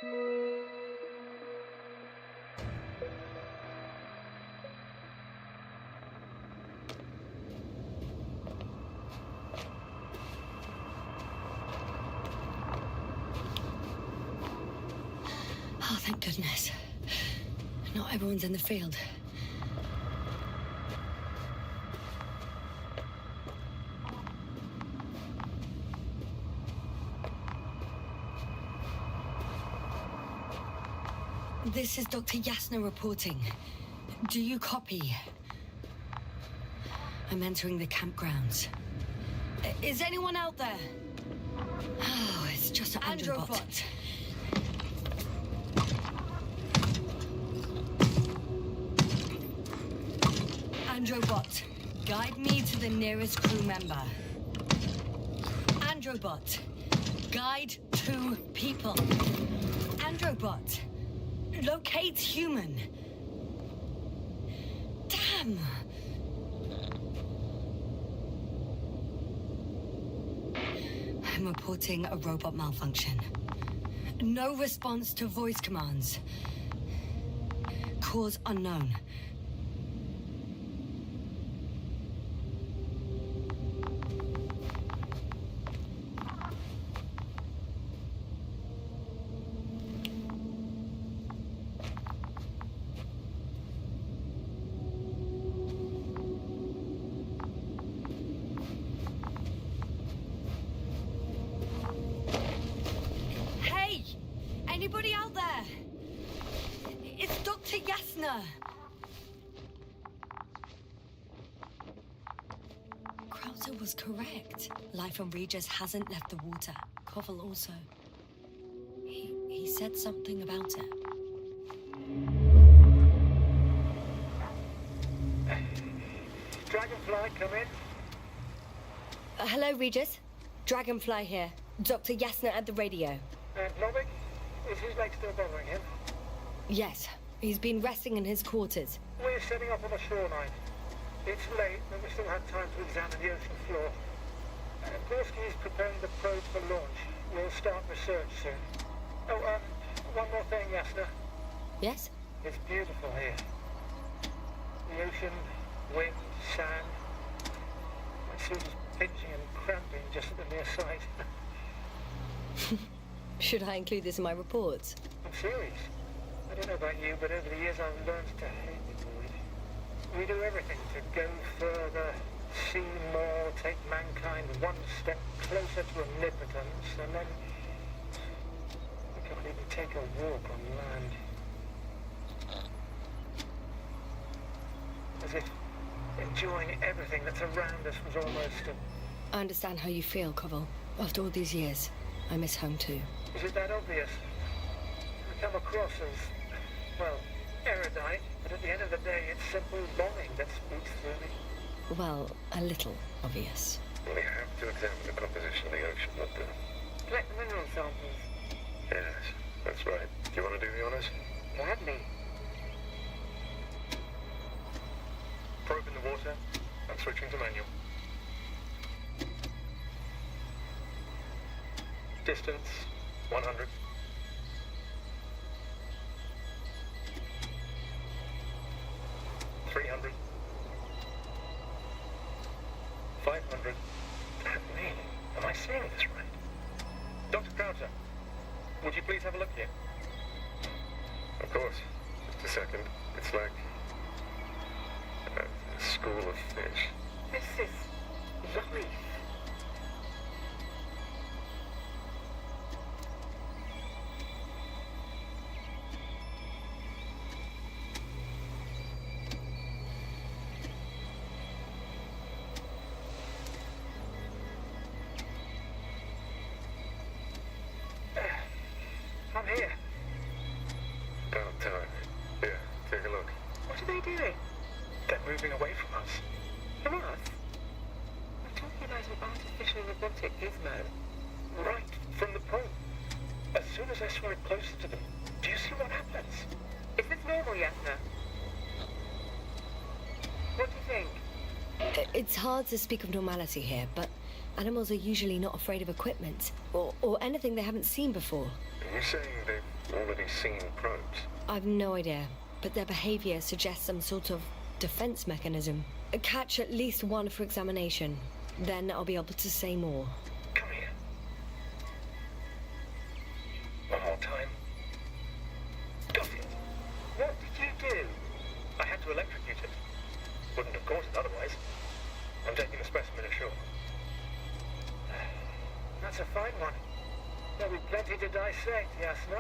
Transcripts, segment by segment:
Oh, thank goodness. Not everyone's in the field. This is Dr. Yasna reporting. Do you copy? I'm entering the campgrounds. Is anyone out there? Oh, it's just an Androbot. Androbot, guide me to the nearest crew member. Androbot, guide 2 people. Androbot, locate human. Damn! I'm reporting a robot malfunction. No response to voice commands. Cause unknown. Anybody out there? It's Dr. Yasna. Krauser was correct. Life on Regis hasn't left the water. Koval also. He said something about it. Dragonfly, come in. Hello, Regis. Dragonfly here. Dr. Yasna at the radio. And Novik? Is his leg still bothering him? Yes, he's been resting in his quarters. We're setting up on the shoreline. It's late, but we still have time to examine the ocean floor. Gorski is preparing the probe for launch. We'll start research soon. Oh, one more thing, Yasna. Yes? It's beautiful here. The ocean, wind, sand. My suit is pinching and cramping just at the near sight. Should I include this in my reports? I'm serious. I don't know about you, but over the years I've learned to hate the void. We do everything to go further, see more, take mankind one step closer to omnipotence, and then we can't even take a walk on land. As if enjoying everything that's around us was almost a... I understand how you feel, Koval. After all these years, I miss home too. Is it that obvious? We come across as, well, erudite, but at the end of the day, it's simple longing that speaks through me. Well, a little obvious. We have to examine the composition of the ocean, not the... Collect the mineral samples. Yes, that's right. Do you want to do the honors? Gladly. Probe in the water. I'm switching to manual. Distance, 100. $300. 500. Damn me. Am I seeing this right? Dr. Krauser, would you please have a look here? Of course. Just a second. It's like a school of fish. This is life. I'm here. About time. Here, take a look. What are they doing? They're moving away from us. From us? We're talking about an artificial robotic gizmo. Right from the probe. As soon as I swipe closer to them, do you see what happens? Is this normal, Yasna? What do you think? It's hard to speak of normality here, but animals are usually not afraid of equipment or anything they haven't seen before. Are you saying they've already seen probes? I've no idea, but their behavior suggests some sort of defense mechanism. Catch at least one for examination. Then I'll be able to say more. Come here. One more time. Got it. What did you do? I had to electrocute it. Wouldn't have caught it otherwise. I'm taking the specimen ashore. That's a fine one. There'll be plenty to dissect, yes, no?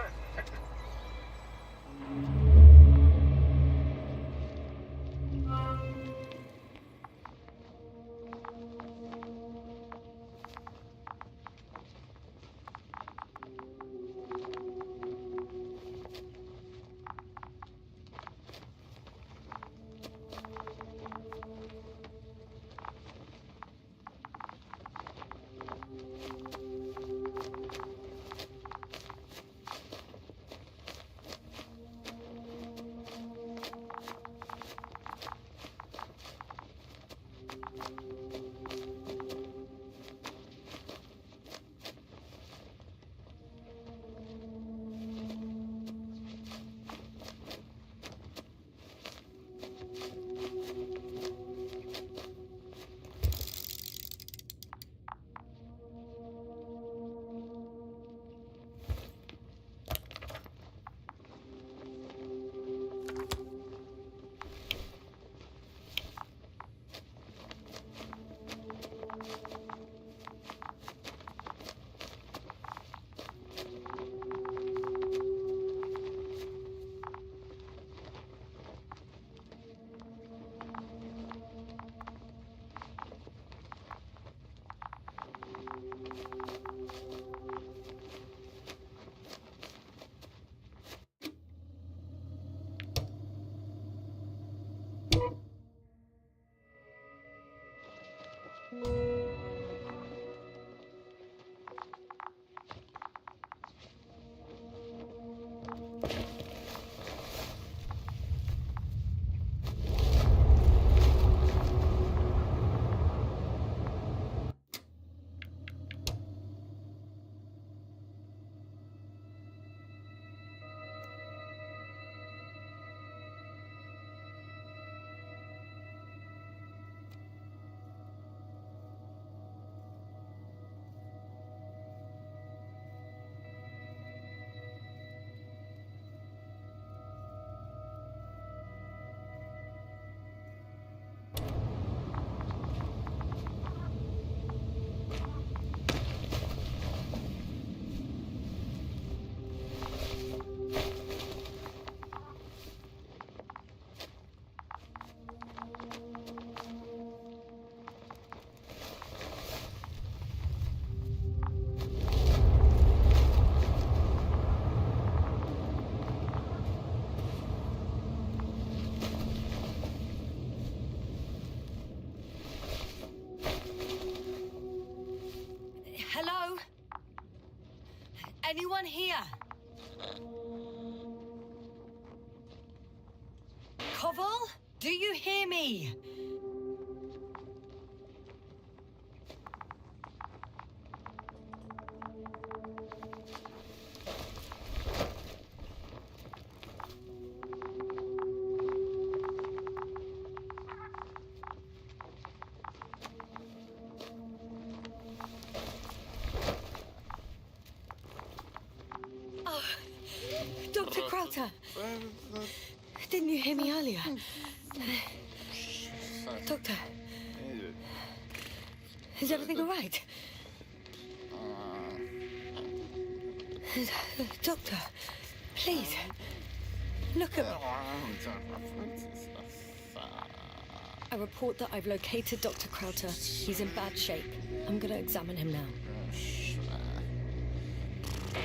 Hello? Anyone here? Koval? Do you hear me? Oh, Dr. Crowther. Didn't you hear me earlier? Doctor. Is everything all right? Doctor, please. Look at me. I report that I've located Dr. Crowther. He's in bad shape. I'm gonna examine him now.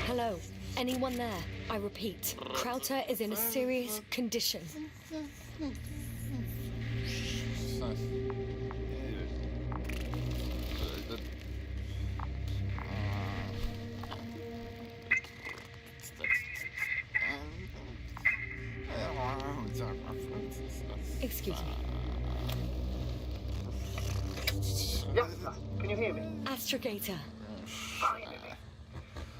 Hello? Anyone there? I repeat, Crowther is in a serious condition. Excuse me. Can you hear me? Astrogator. Finally.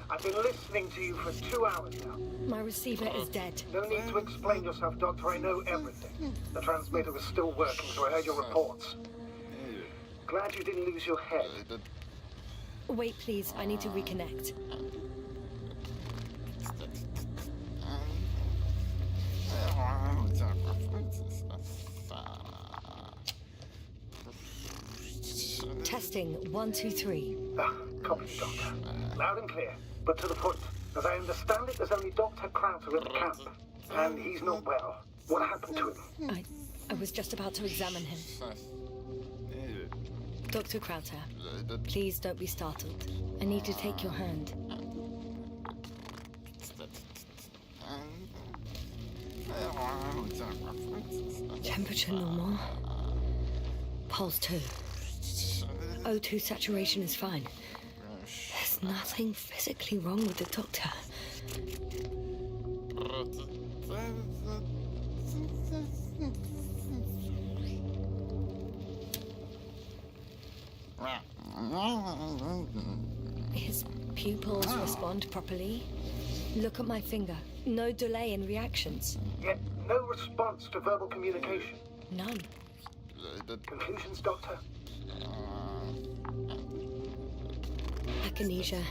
I've been listening to you for 2 hours now. My receiver is dead. No need to explain yourself, Doctor. I know everything. The transmitter was still working, so I heard your reports. Glad you didn't lose your head. Wait, please. I need to reconnect. Testing 1, 2, 3. Copy, Doctor. Loud and clear, but to the point. As I understand it, there's only Dr. Krauter at the camp, and he's not well. What happened to him? I was just about to examine him. Dr. Krauter, please don't be startled. I need to take your hand. Temperature normal. Pulse 2. O2 saturation is fine. There's nothing physically wrong with the doctor. His pupils respond properly. Look at my finger. No delay in reactions. Yet no response to verbal communication. None. Conclusions, Doctor? Akinesia,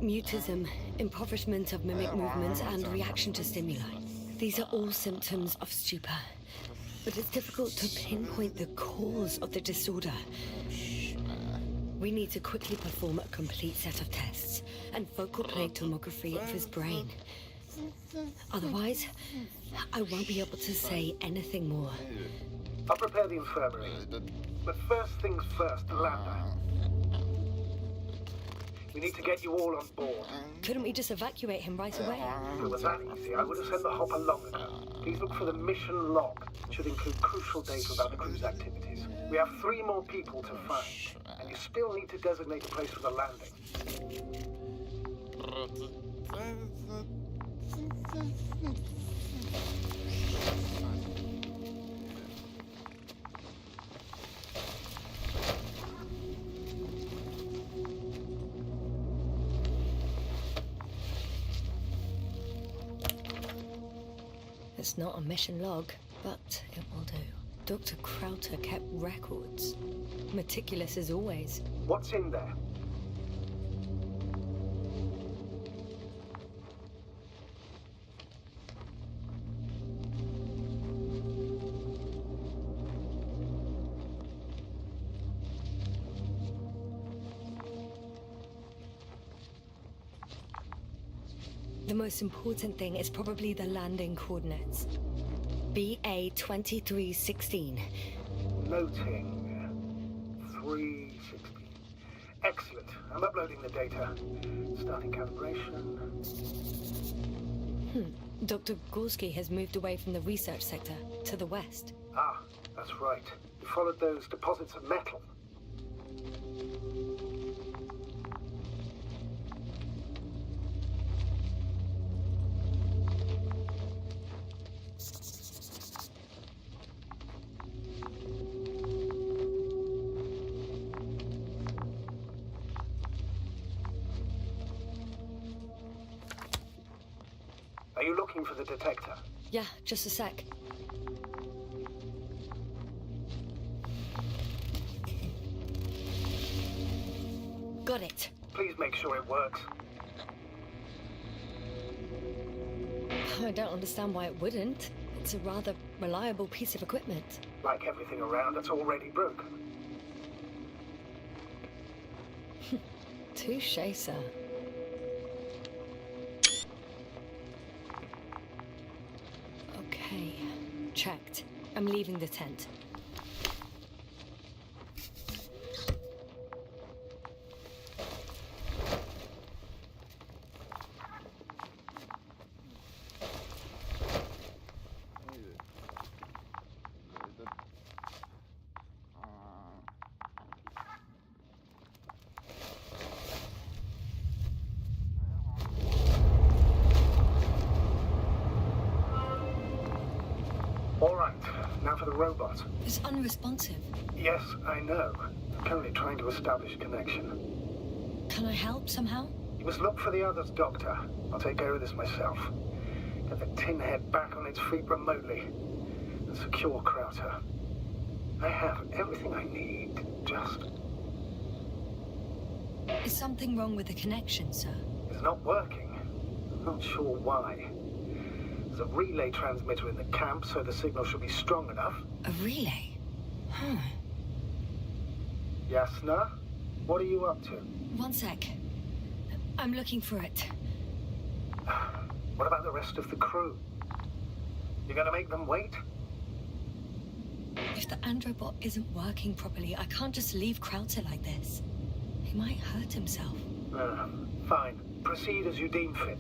mutism, impoverishment of mimic movements, and reaction to stimuli. These are all symptoms of stupor. But it's difficult to pinpoint the cause of the disorder. We need to quickly perform a complete set of tests and focal plate tomography of his brain. Otherwise, I won't be able to say anything more. I'll prepare the infirmary. But first things first, the lander. We need to get you all on board. Couldn't we just evacuate him right away? If it was that easy, I would have sent the hopper long ago. Please look for the mission log. It should include crucial data about the crew's activities. We have 3 more people to find, and you still need to designate a place for the landing. It's not a mission log, but it will do. Dr. Krauter kept records. Meticulous as always. What's in there? The most important thing is probably the landing coordinates. BA 2316. Noting 360. Excellent. I'm uploading the data. Starting calibration. Dr. Gorski has moved away from the research sector to the west. Ah, that's right. We followed those deposits of metal. Are you looking for the detector? Yeah, just a sec. Got it. Please make sure it works. I don't understand why it wouldn't. It's a rather reliable piece of equipment. Like everything around, it's already broken. Touche, sir. Okay, checked. I'm leaving the tent. All right, now for the robot. It's unresponsive. Yes, I know. Currently trying to establish a connection. Can I help somehow? You must look for the others, Doctor. I'll take care of this myself. Get the tin head back on its feet remotely. And secure Krauter. I have everything I need. Just... Is something wrong with the connection, sir? It's not working. I'm not sure why. There's a relay transmitter in the camp, so the signal should be strong enough. A relay? Huh. Yasna? What are you up to? One sec. I'm looking for it. What about the rest of the crew? You gonna make them wait? If the androbot isn't working properly, I can't just leave Krauter like this. He might hurt himself. Fine. Proceed as you deem fit.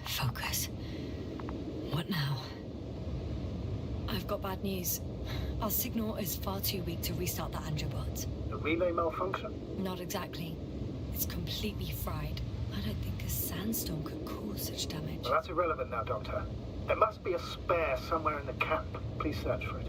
Focus. What now? I've got bad news. Our signal is far too weak to restart the androbot. The relay malfunction? Not exactly. It's completely fried. I don't think a sandstorm could cause such damage. Well, that's irrelevant now, Doctor. There must be a spare somewhere in the camp. Please search for it.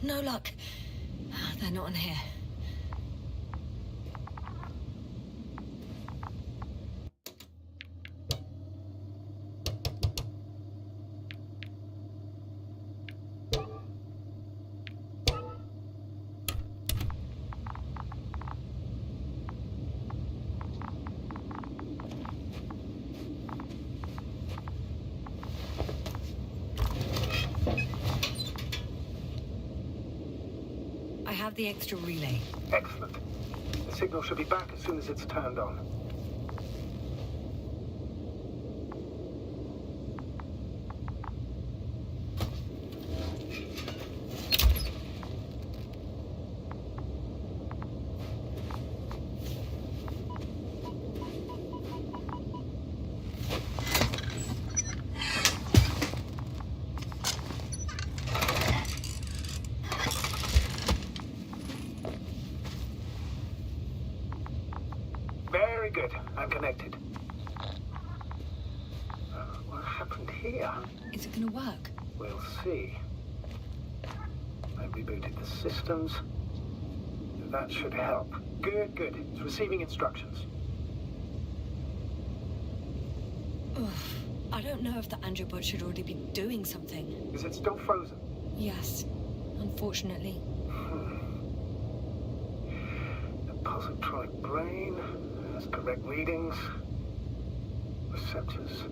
No luck. They're not in here. I have the extra relay. Excellent. The signal should be back as soon as it's turned on. Very good. I'm connected. What happened here? Is it gonna work? We'll see. I rebooted the systems. That should help. Good, good. It's receiving instructions. Oof. I don't know if the androbot should already be doing something. Is it still frozen? Yes, unfortunately. The positronic brain has correct readings. Receptors.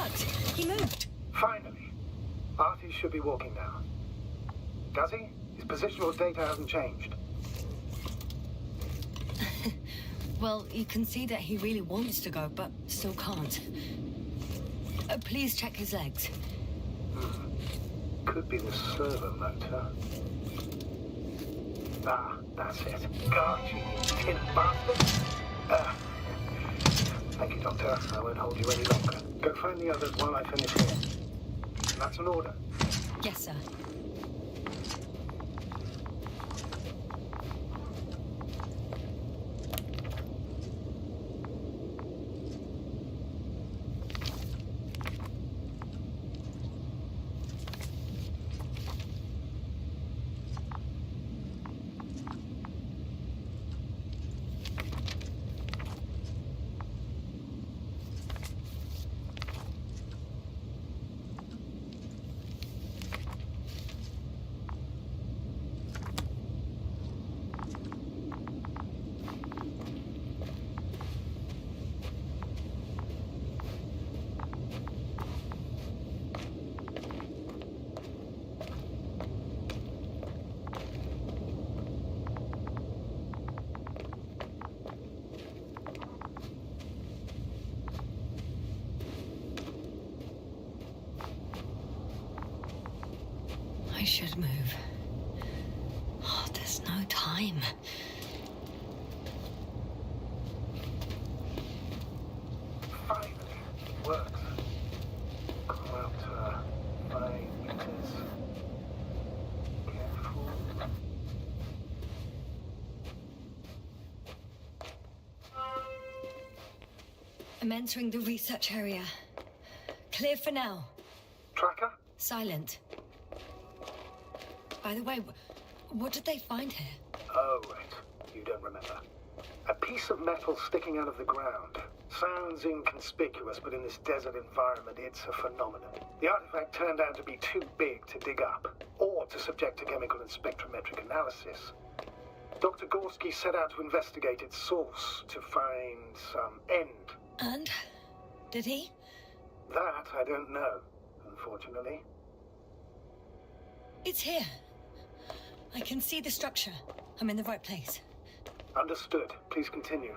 worked. He moved. Finally. Artie should be walking now. Does he? His positional data hasn't changed. Well, you can see that he really wants to go, but still can't. Please check his legs. Could be the servo motor. Ah, that's it. God, you tin bastard. Thank you, Doctor. I won't hold you any longer. Go find the others while I finish here. That's an order. Yes, sir. I should move. Oh, there's no time. Finally, it works. Come out, 5 meters. Careful. I'm entering the research area. Clear for now. Tracker? Silent. By the way, what did they find here? Oh, right. You don't remember. A piece of metal sticking out of the ground. Sounds inconspicuous, but in this desert environment, it's a phenomenon. The artifact turned out to be too big to dig up, or to subject to chemical and spectrometric analysis. Dr. Gorski set out to investigate its source, to find some end. And? Did he? That I don't know, unfortunately. It's here. I can see the structure. I'm in the right place. Understood. Please continue.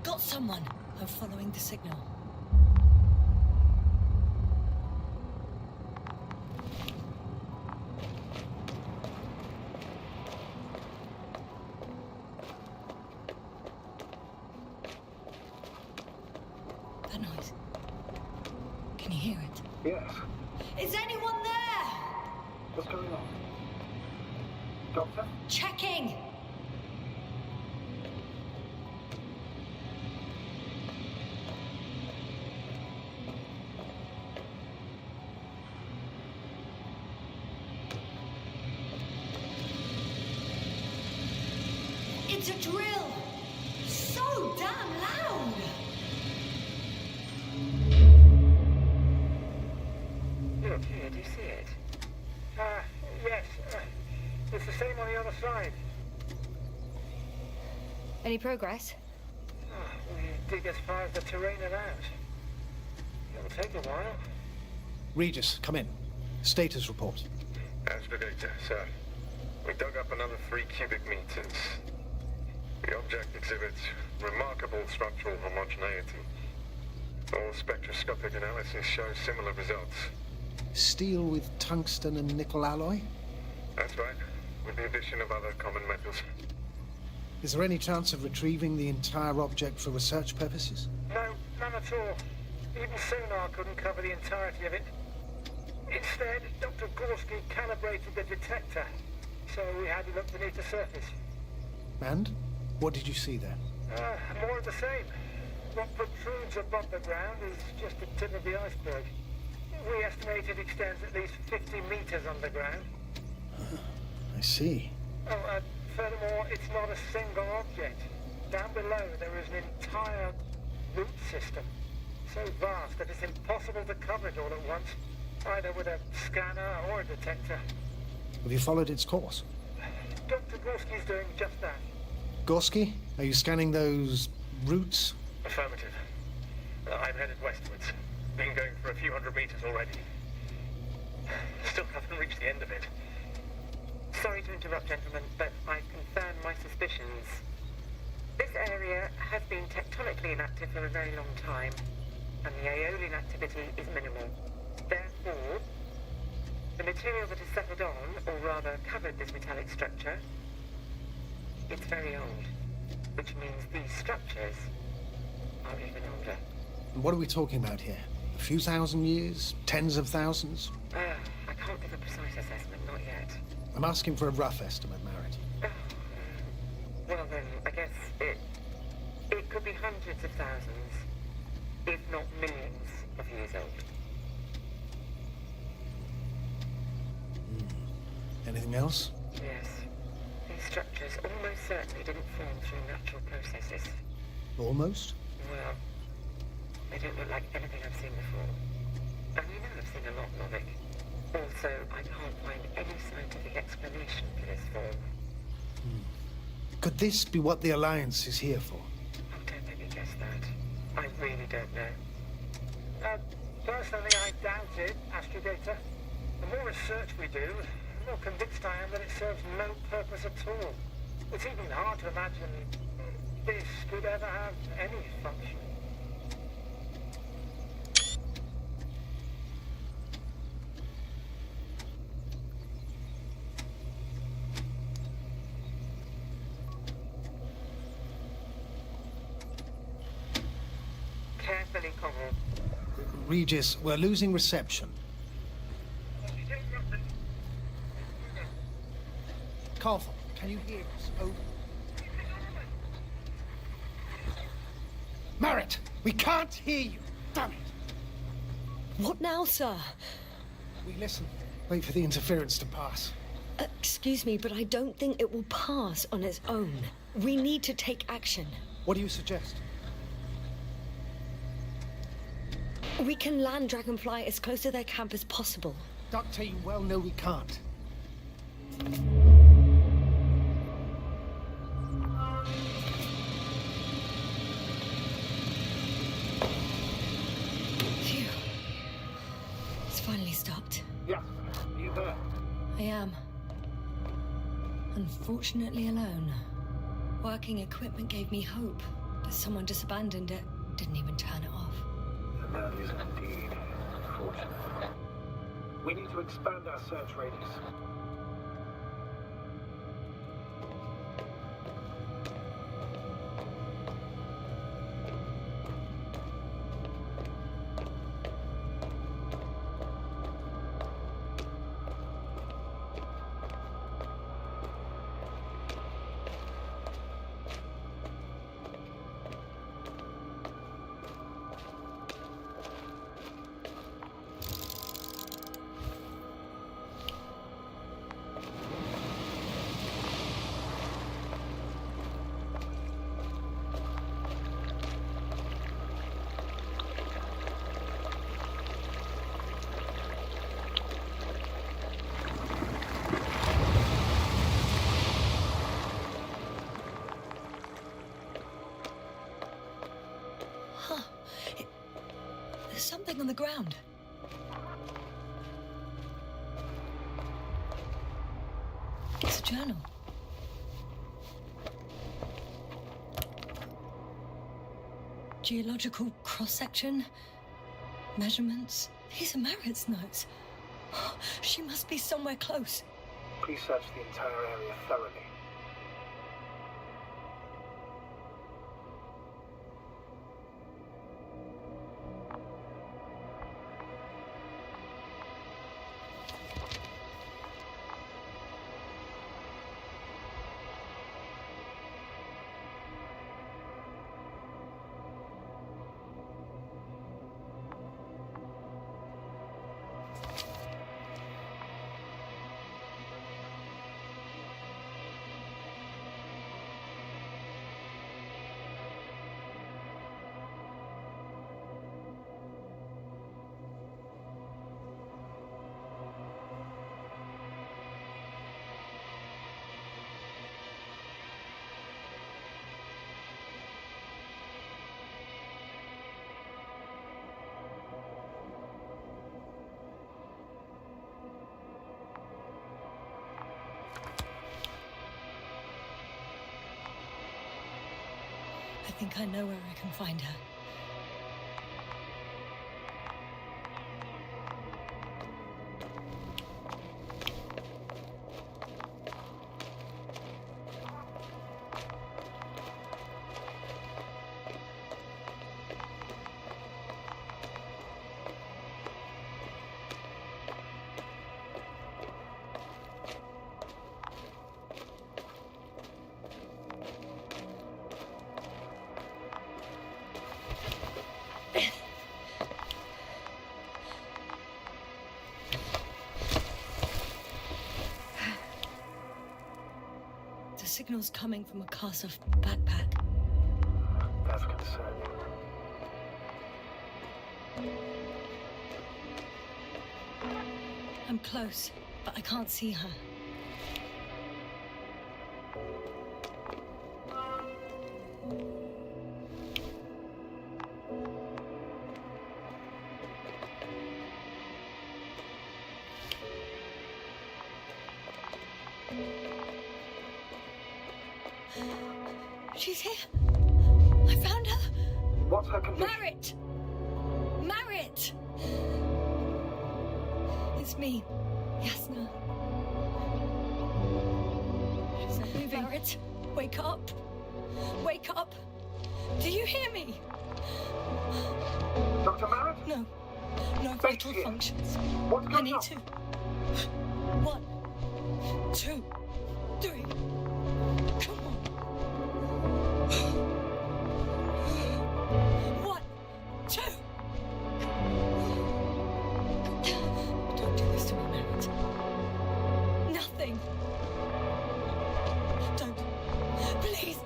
Got someone. I'm following the signal. That noise. Can you hear it? Yes. Is anyone there? What's going on? Doctor? Checking. It's a drill! So damn loud! Look here, do you see it? Yes. It's the same on the other side. Any progress? We dig as far as the terrain allows. It'll take a while. Regis, come in. Status report. As the data, sir. We dug up another 3 cubic meters. The object exhibits remarkable structural homogeneity. All spectroscopic analysis shows similar results. Steel with tungsten and nickel alloy? That's right, with the addition of other common metals. Is there any chance of retrieving the entire object for research purposes? No, none at all. Even sonar couldn't cover the entirety of it. Instead, Dr. Gorski calibrated the detector, so we had it up beneath the surface. And? What did you see there? More of the same. What protrudes above the ground is just the tip of the iceberg. We estimate it extends at least 50 meters underground. I see. Furthermore, it's not a single object. Down below, there is an entire root system, so vast that it's impossible to cover it all at once, either with a scanner or a detector. Have you followed its course? Dr. Gorski's doing just that. Gorski, are you scanning those roots? Affirmative. I'm headed westwards. Been going for a few hundred meters already. Still haven't reached the end of it. Sorry to interrupt, gentlemen, but I've confirmed my suspicions. This area has been tectonically inactive for a very long time, and the aeolian activity is minimal. Therefore, the material that has settled on, or rather covered this metallic structure, it's very old, which means these structures are even older. What are we talking about here? A few thousand years? Tens of thousands? I can't give a precise assessment, not yet. I'm asking for a rough estimate, Merritt. Well then, I guess it could be hundreds of thousands, if not millions of years old. Anything else? Yes. These structures almost certainly didn't form through natural processes. Almost? Well, they don't look like anything I've seen before. And you know I've seen a lot, Novik. Also, I can't find any scientific explanation for this form. Could this be what the Alliance is here for? Oh, don't make me guess that. I really don't know. Personally, I doubt it, Astrogator. The more research we do, the more convinced I am that it serves no purpose at all. It's even hard to imagine this could ever have any function. Carefully, Conrad. Regis, we're losing reception. Carvel, can you hear us? Over. Merritt, we can't hear you. Damn it. What now, sir? We listen. Wait for the interference to pass. Excuse me, but I don't think it will pass on its own. We need to take action. What do you suggest? We can land Dragonfly as close to their camp as possible. Doctor, you well know we can't. Phew. It's finally stopped. Yeah, you there? I am. Unfortunately alone. Working equipment gave me hope, but someone just abandoned it. Didn't even turn it off. That is indeed unfortunate. We need to expand our search radius. There's something on the ground. It's a journal. Geological cross-section, measurements. These are Merritt's notes. She must be somewhere close. Please search the entire area thoroughly. think I know where I can find her. The signal's coming from a cast-off backpack. That's concerning. I'm close, but I can't see her. She's here. I found her. What's her condition? Marit! Marit! It's me, Yasna. She's not moving. Marit, wake up. Wake up. Do you hear me? Dr. Marit? No. No Thank vital you. functions. What's I going need on? to. 1, 2, 3. Come on. 1, 2. Don't do this to me, Marit. Nothing. Don't. Please.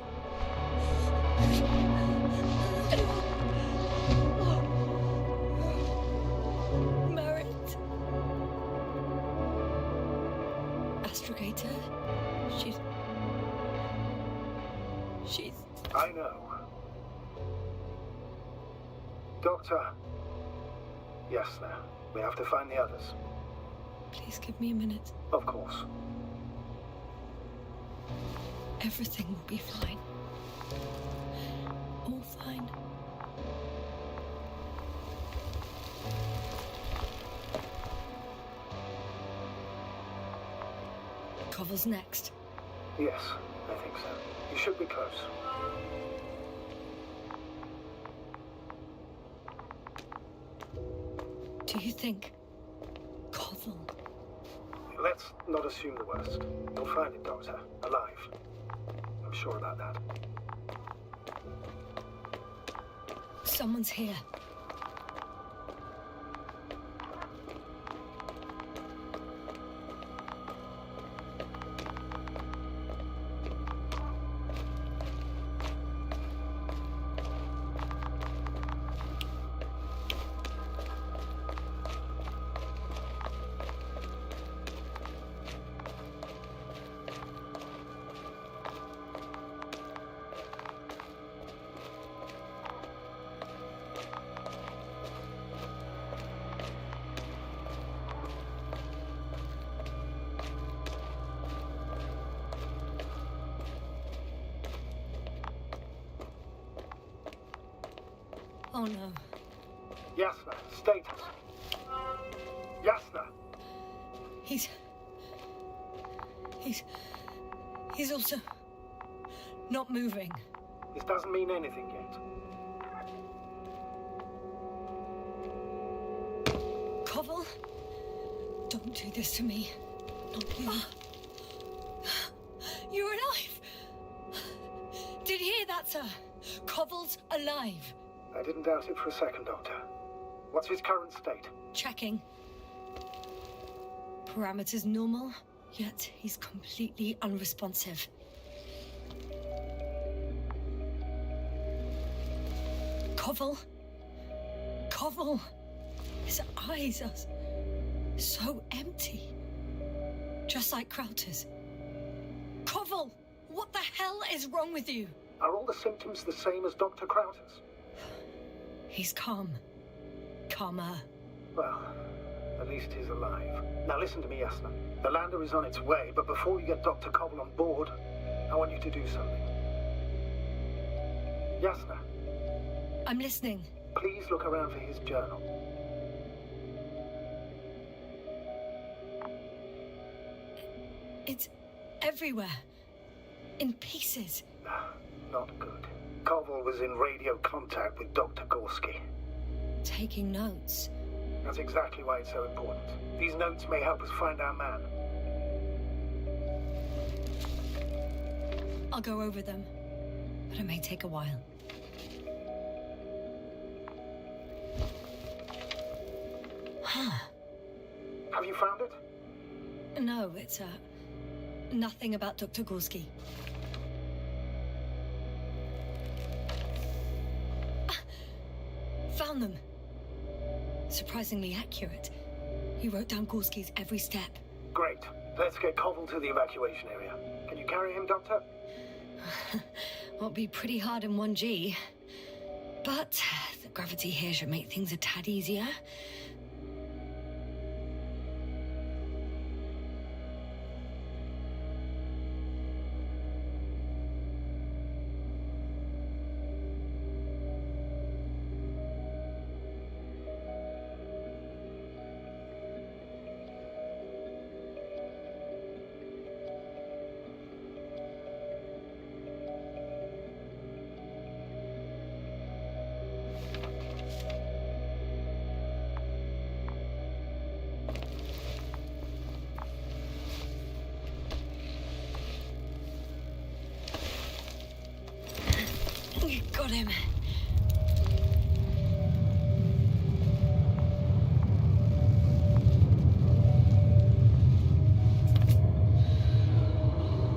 Marit. Astrogator. She's... I know. Doctor. Yes, now. We have to find the others. Please give me a minute. Of course. Everything will be fine. All fine. Cover's next. Yes, I think so. You should be close. Do you think Koval? Let's not assume the worst. You'll find it, Doctor. Alive. I'm sure about that. Someone's here. Oh no. Yasna, status. Yasna! He's also not moving. This doesn't mean anything yet. Koval? Don't do this to me. Not you. You're alive! Did you hear that, sir? Koval's alive. I didn't doubt it for a second, Doctor. What's his current state? Checking. Parameters normal, yet he's completely unresponsive. Koval? Koval! His eyes are so empty. Just like Krauter's. Koval! What the hell is wrong with you? Are all the symptoms the same as Dr. Krauter's? He's calm. Calmer. Well, at least he's alive. Now listen to me, Yasna. The lander is on its way, but before you get Dr. Koval on board, I want you to do something. Yasna, I'm listening. please look around for his journal. It's everywhere. In pieces. Not good. Koval was in radio contact with Dr. Gorski. Taking notes. That's exactly why it's so important. These notes may help us find our man. I'll go over them. But it may take a while. Huh. Have you found it? No, it's, nothing about Dr. Gorski. Found them. Surprisingly accurate. He wrote down Gorski's every step. Great. Let's get Koval to the evacuation area. Can you carry him, Doctor? Won't be pretty hard in 1G. But the gravity here should make things a tad easier. Got him.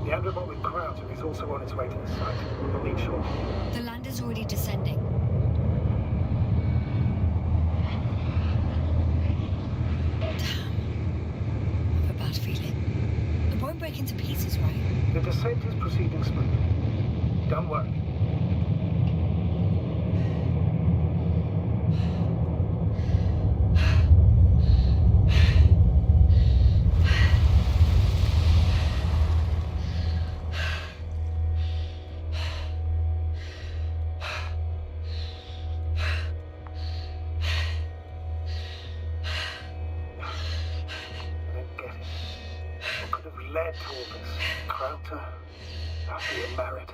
The underbot with Crowder is also on its way to the site. We'll meet shortly. The lander's already descending. Damn. I have a bad feeling. It won't break into pieces, right? The descent is proceeding smoothly. Don't worry. Led to all this. Crowder, being married,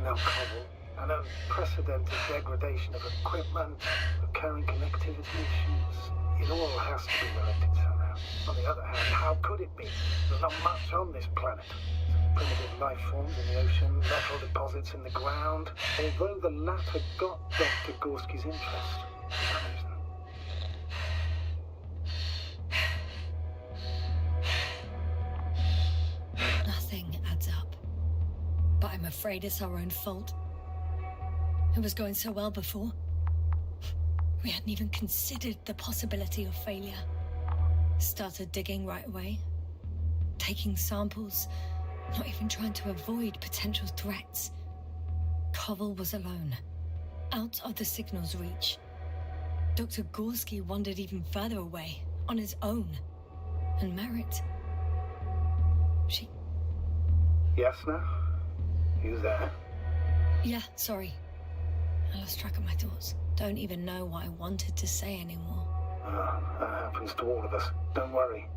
now Koval, an unprecedented degradation of equipment, recurring connectivity issues. It all has to be related somehow. On the other hand, how could it be? There's not much on this planet. Primitive life forms in the ocean, metal deposits in the ground. Although the latter got Dr. Gorski's interest, for some reason. Nothing adds up. But I'm afraid it's our own fault. It was going so well before. We hadn't even considered the possibility of failure. Started digging right away. Taking samples. Not even trying to avoid potential threats. Koval was alone. Out of the signal's reach. Dr. Gorski wandered even further away. On his own. And Merritt... She... Yasna? You there? Yeah, sorry. I lost track of my thoughts. Don't even know what I wanted to say anymore. That happens to all of us. Don't worry.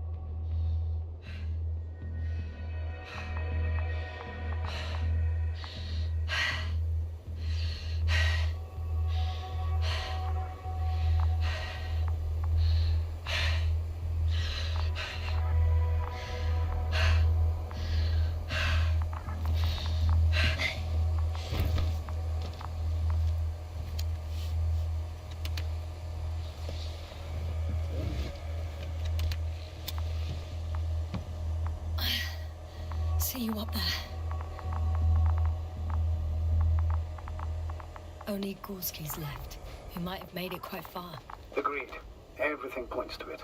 See you up there. Only Gorski's left. He might have made it quite far. Agreed. Everything points to it.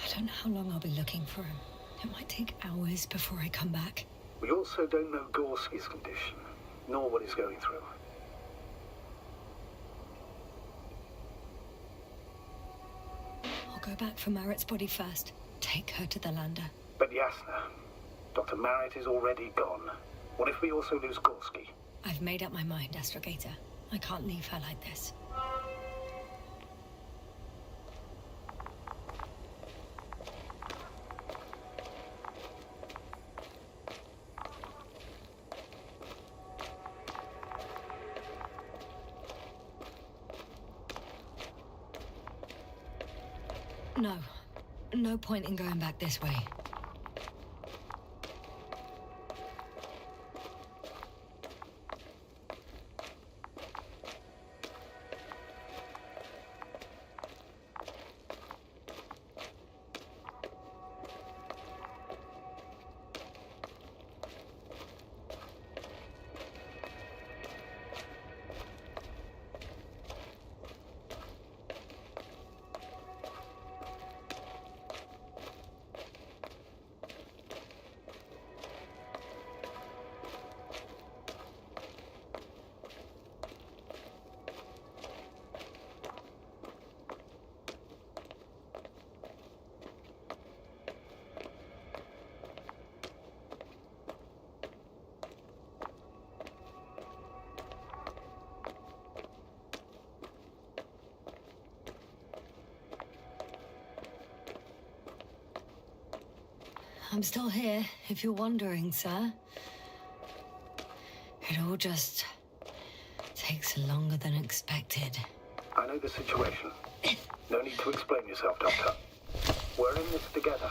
I don't know how long I'll be looking for him. It might take hours before I come back. We also don't know Gorski's condition, nor what he's going through. I'll go back for Merritt's body first. Take her to the lander. But Yasna, Dr. Merritt is already gone. What if we also lose Gorski? I've made up my mind, Astrogator. I can't leave her like this. No. No point in going back this way. I'm still here, if you're wondering, sir. It all just takes longer than expected. I know the situation. No need to explain yourself, Doctor. We're in this together.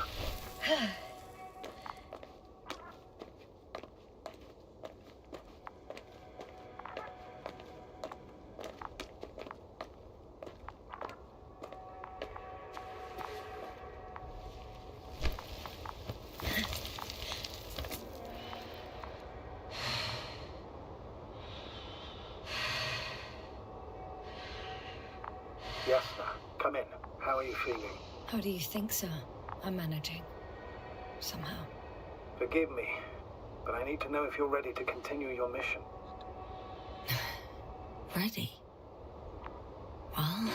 Yes, sir. Come in. How are you feeling? How do you think, sir? I'm managing. Somehow. Forgive me, but I need to know if you're ready to continue your mission. Ready? Well,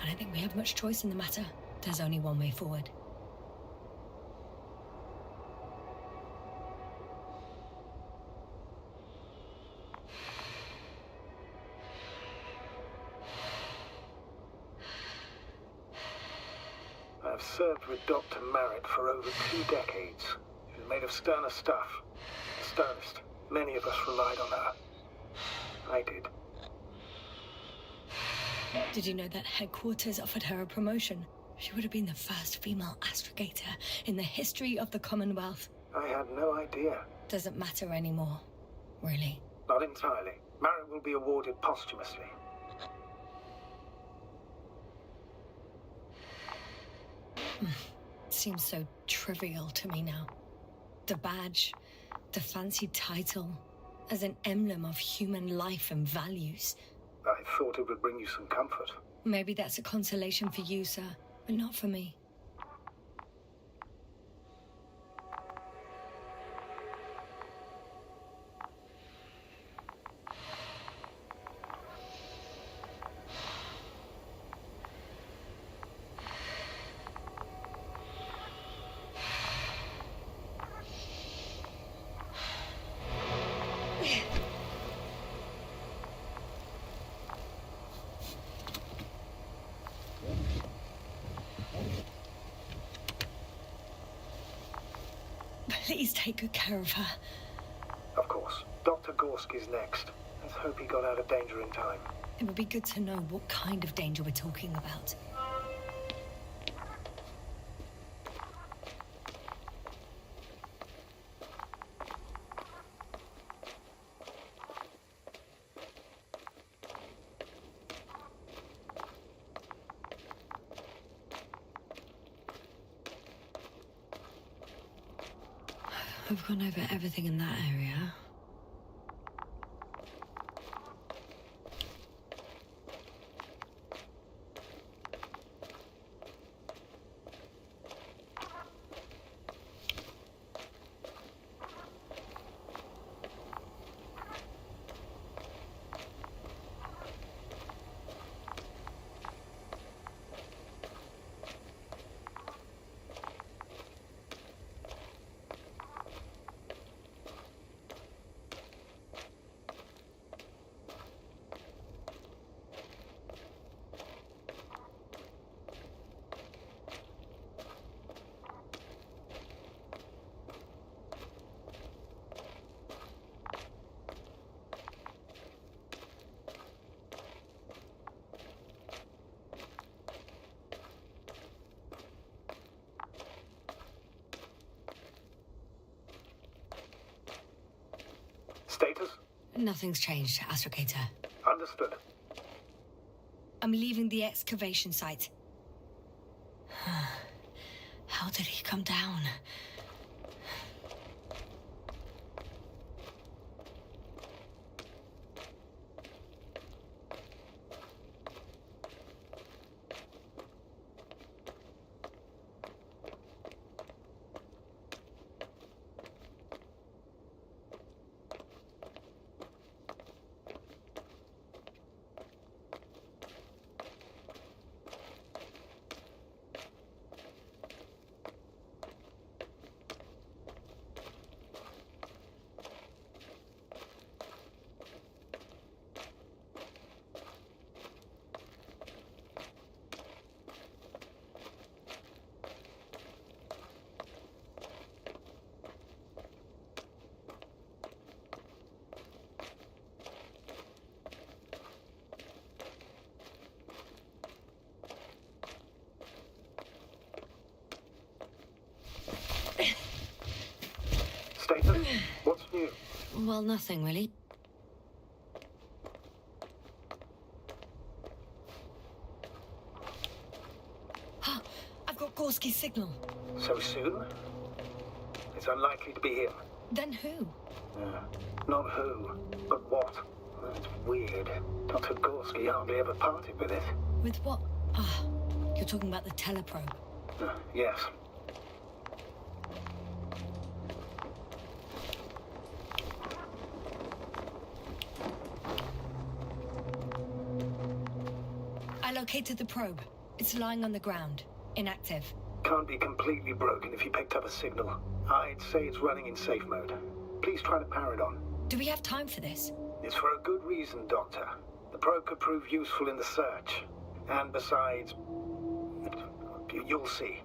I don't think we have much choice in the matter. There's only one way forward. I've served with Dr. Merritt for over 2 decades. She's made of sterner stuff. The sternest. Many of us relied on her. I did. Did you know that headquarters offered her a promotion? She would have been the first female astrogator in the history of the Commonwealth. I had no idea. Doesn't matter anymore, really. Not entirely. Merritt will be awarded posthumously. Seems so trivial to me now. The badge, the fancy title, as an emblem of human life and values. I thought it would bring you some comfort. Maybe that's a consolation for you, sir, but not for me. Please take good care of her. Of course. Dr. Gorski's next. Let's hope he got out of danger in time. It would be good to know what kind of danger we're talking about. I've gone over everything in that area. Status? Nothing's changed, Astrogator. Understood. I'm leaving the excavation site. How did he come down? Status? What's new? Well, nothing really. I've got Gorski's signal. So soon? It's unlikely to be him. Then who? Not who, but what. That's weird. Dr. Gorski hardly ever parted with it. With what? You're talking about the teleprobe. Yes. I located the probe. It's lying on the ground, inactive. Can't be completely broken if you picked up a signal. I'd say it's running in safe mode. Please try to power it on. Do we have time for this? It's for a good reason, Doctor. The probe could prove useful in the search. And besides, you'll see.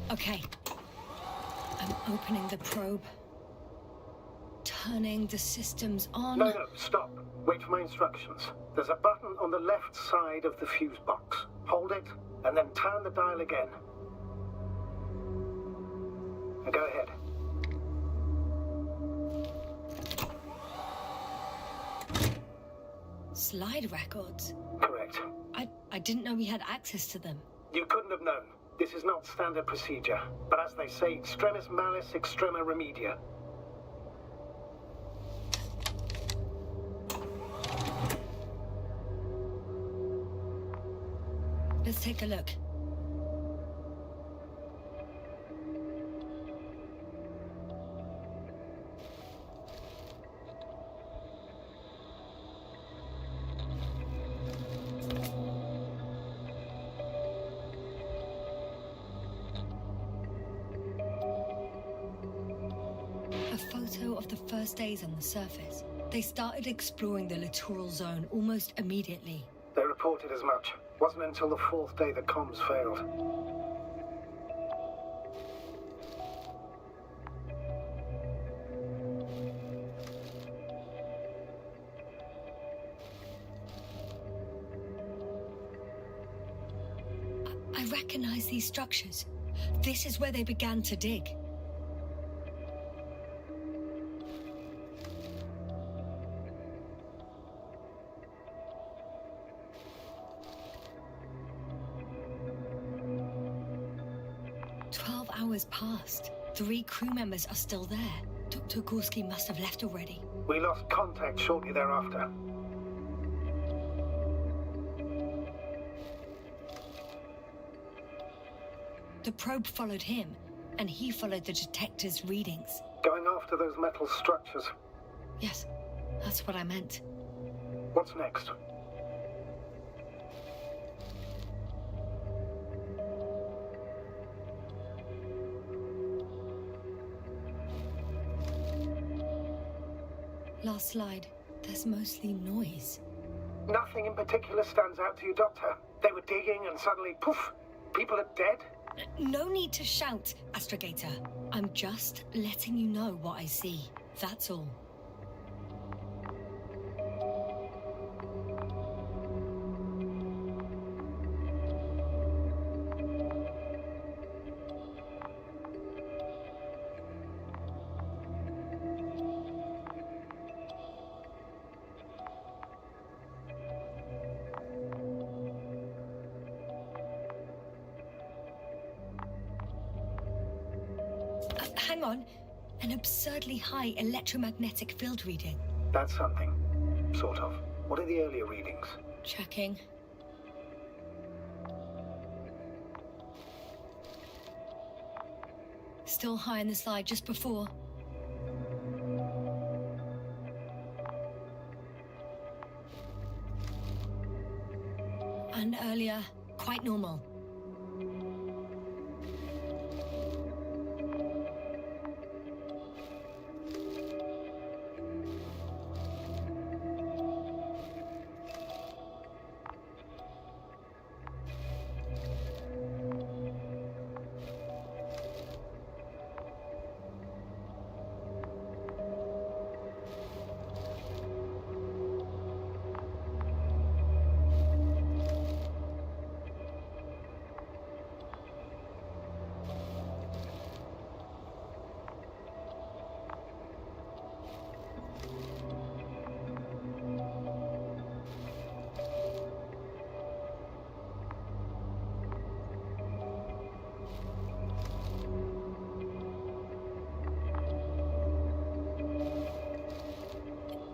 Okay. I'm opening the probe. Turning the systems on. No, stop. Wait for my instructions. There's a button on the left side of the fuse box. Hold it, and then turn the dial again. And go ahead. Slide records? Correct. I didn't know we had access to them. You couldn't have known. This is not standard procedure. But as they say, extremis malis extrema remedia. Let's take a look. A photo of the first days on the surface. They started exploring the littoral zone almost immediately. They reported as much. Wasn't until the fourth day that comms failed. I recognize these structures. This is where they began to dig. Hours passed. 3 crew members are still there. Dr. Gorski must have left already. We lost contact shortly thereafter. The probe followed him, and he followed the detector's readings. Going after those metal structures. Yes, that's what I meant. What's next? Last slide. There's mostly noise. Nothing in particular stands out to you, Doctor? They were digging and suddenly, poof, people are dead? No need to shout, Astrogator. I'm just letting you know what I see. That's all. Hang on. An absurdly high electromagnetic field reading. That's something. Sort of. What are the earlier readings? Checking. Still high in the slide just before. And earlier, quite normal.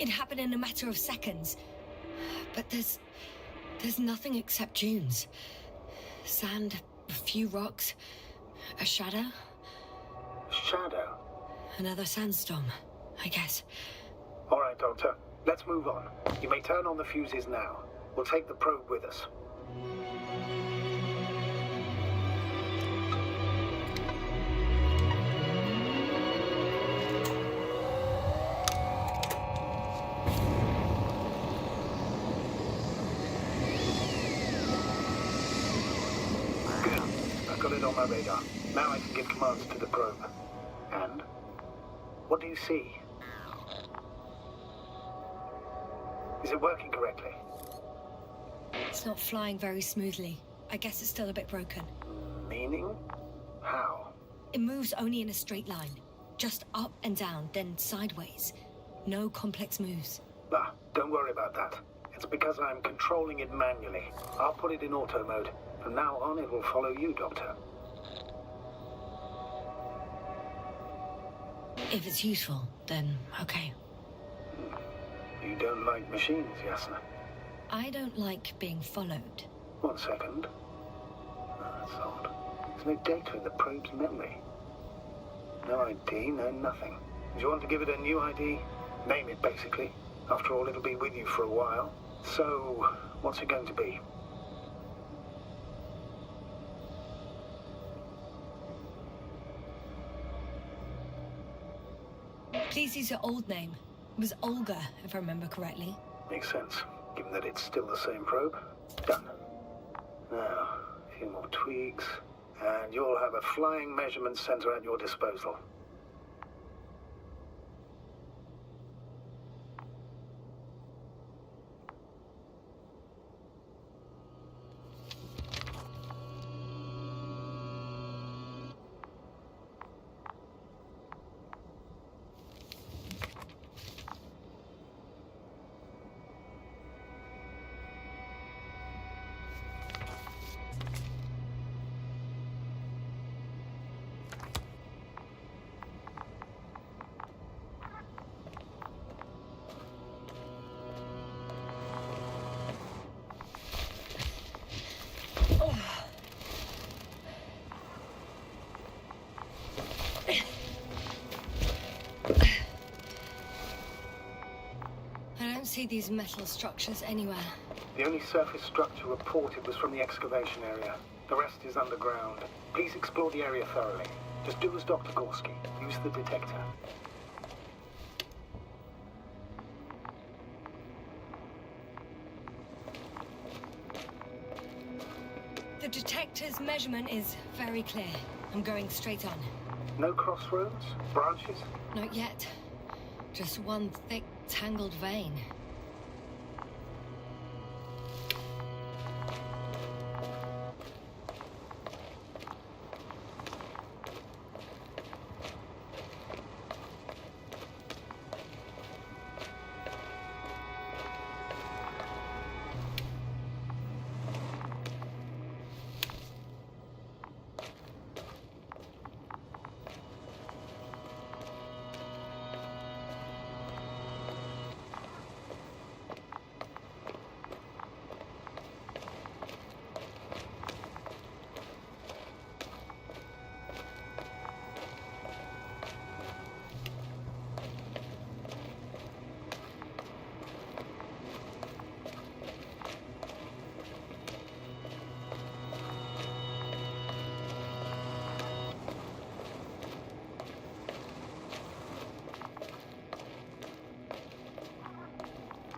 It happened in a matter of seconds. But there's nothing except dunes. Sand, a few rocks, a shadow. Shadow? Another sandstorm, I guess. All right, Doctor. Let's move on. You may turn on the fuses now. We'll take the probe with us. Got it on my radar. Now I can give commands to the probe. And? What do you see? Is it working correctly? It's not flying very smoothly. I guess it's still a bit broken. Meaning? How? It moves only in a straight line. Just up and down, then sideways. No complex moves. Ah, don't worry about that. It's because I'm controlling it manually. I'll put it in auto mode. From now on, it will follow you, Doctor. If it's useful, then okay. You don't like machines, Yasna? I don't like being followed. 1 second. That's odd. There's no data in the probe's memory. No ID, no nothing. Do you want to give it a new ID? Name it, basically. After all, it'll be with you for a while. So, what's it going to be? Please use your old name. It was Olga, if I remember correctly. Makes sense, given that it's still the same probe. Done. Now, a few more tweaks, and you'll have a flying measurement center at your disposal. I don't see these metal structures anywhere. The only surface structure reported was from the excavation area. The rest is underground. Please explore the area thoroughly. Just do as Dr. Gorski. Use the detector. The detector's measurement is very clear. I'm going straight on. No crossroads? Branches? Not yet. Just one thick, tangled vein.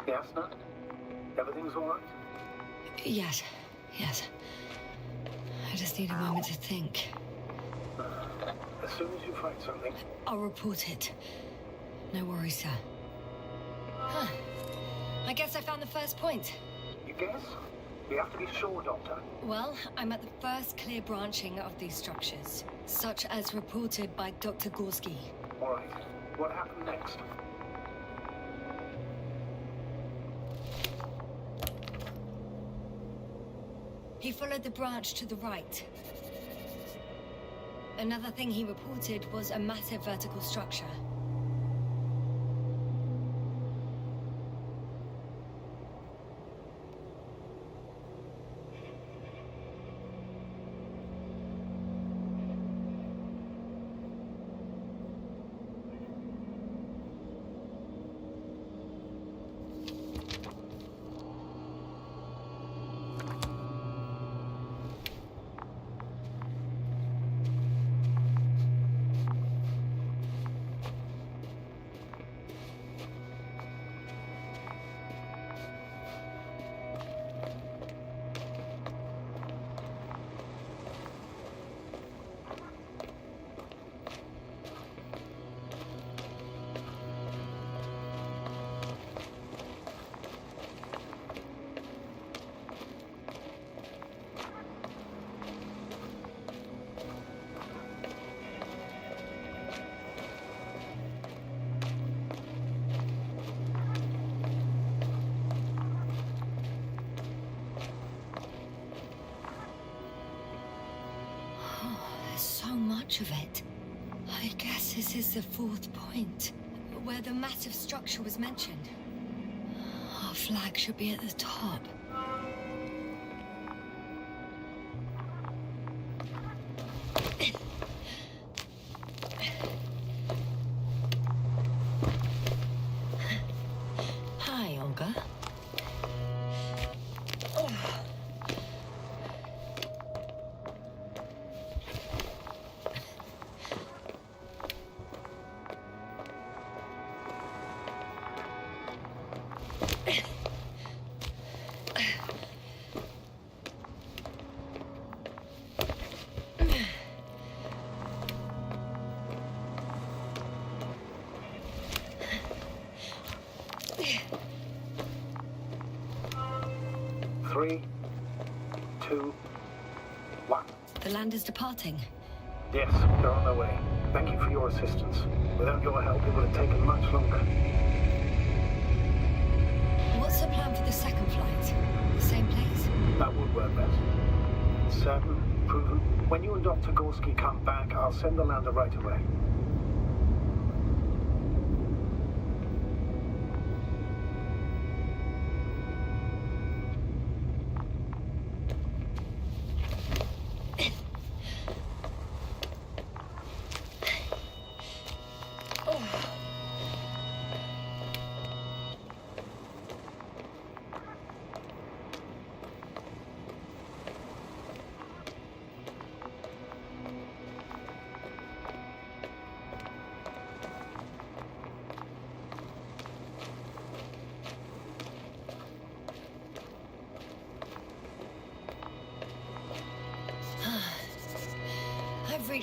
Yes, Nat? Everything's all right? Yes. I just need a moment to think. As soon as you find something. I'll report it. No worries, sir. Huh. I guess I found the first point. You guess? We have to be sure, Doctor. Well, I'm at the first clear branching of these structures, such as reported by Dr. Gorski. All right. What happened next? He followed the branch to the right. Another thing he reported was a massive vertical structure. Much of it. I guess this is the fourth point, where the massive structure was mentioned. Our flag should be at the top. Hi, Olga. Three, two, one. The land is departing. Yes, they're on their way. Thank you for your assistance. Without your help, it would have taken much longer. What's the plan for the second flight? The same place? That would work best. Certain, proven. When you and Dr. Gorski come back, I'll send the lander right away.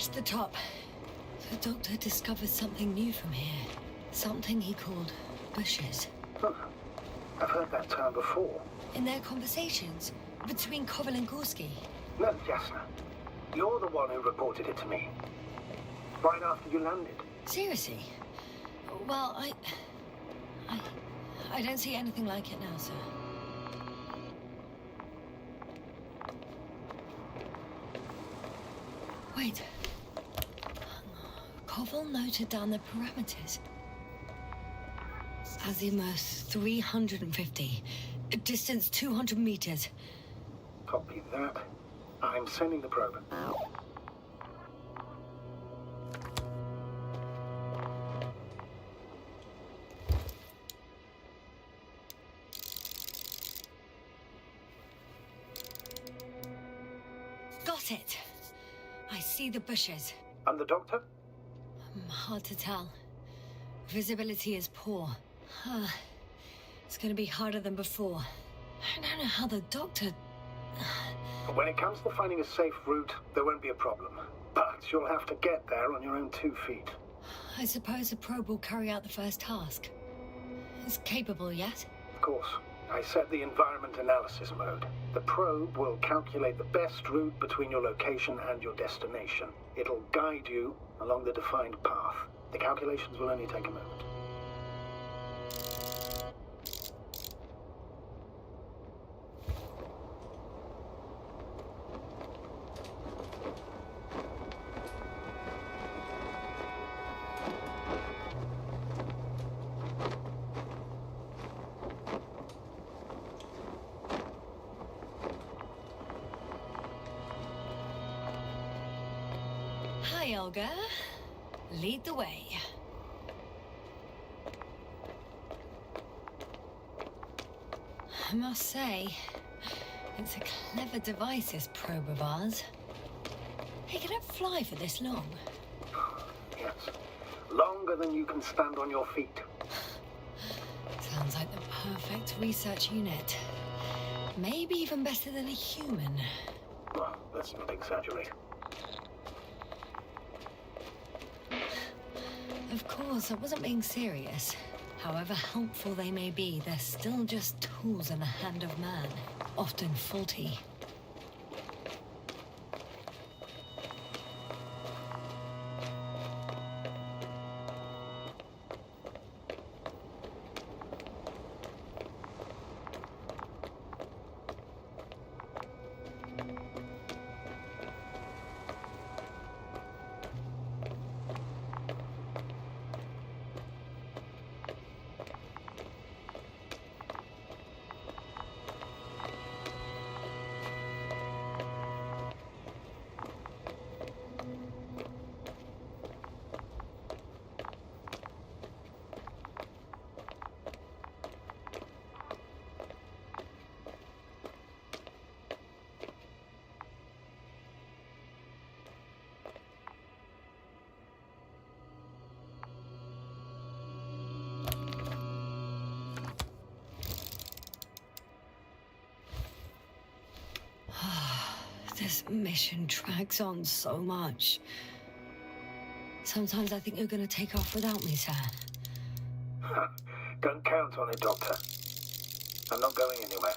reached the top. The doctor discovered something new from here. Something he called bushes. Huh. I've heard that term before. In their conversations between Koval and Gorski. No, Jasna. You're the one who reported it to me. Right after you landed. Seriously? Well, I don't see anything like it now, sir. Wait. Koval noted down the parameters. Azimuth 350. Distance 200 meters. Copy that. I'm sending the probe. Got it. I see the bushes. And the doctor? Hard to tell. Visibility is poor. It's gonna be harder than before. I don't know how the doctor... When it comes to finding a safe route, there won't be a problem. But you'll have to get there on your own 2 feet. I suppose the probe will carry out the first task. It's capable yet? Of course. I set the environment analysis mode. The probe will calculate the best route between your location and your destination. It'll guide you along the defined path. The calculations will only take a moment. Hi, Olga. Lead the way. I must say, it's a clever device, this probe of ours. Hey, can it fly for this long? Yes. Longer than you can stand on your feet. Sounds like the perfect research unit. Maybe even better than a human. Well, let's not exaggerate. Of course, I wasn't being serious. However helpful they may be, they're still just tools in the hand of man, often faulty. This mission drags on so much. Sometimes I think you're gonna take off without me, sir. Don't count on it, Doctor. I'm not going anywhere.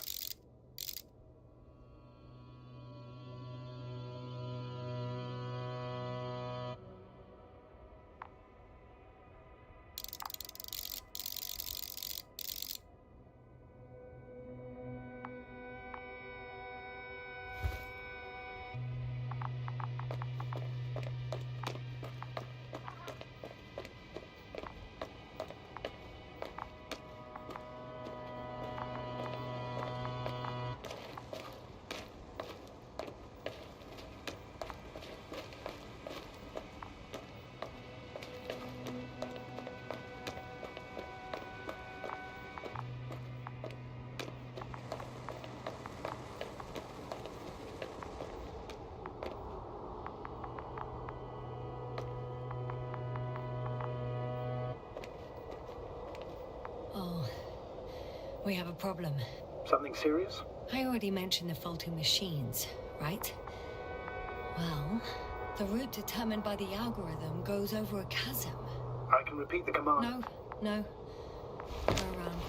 Oh, we have a problem. Something serious? I already mentioned the faulty machines, right? Well, The route determined by the algorithm goes over a chasm. I can repeat the command. No. Go around.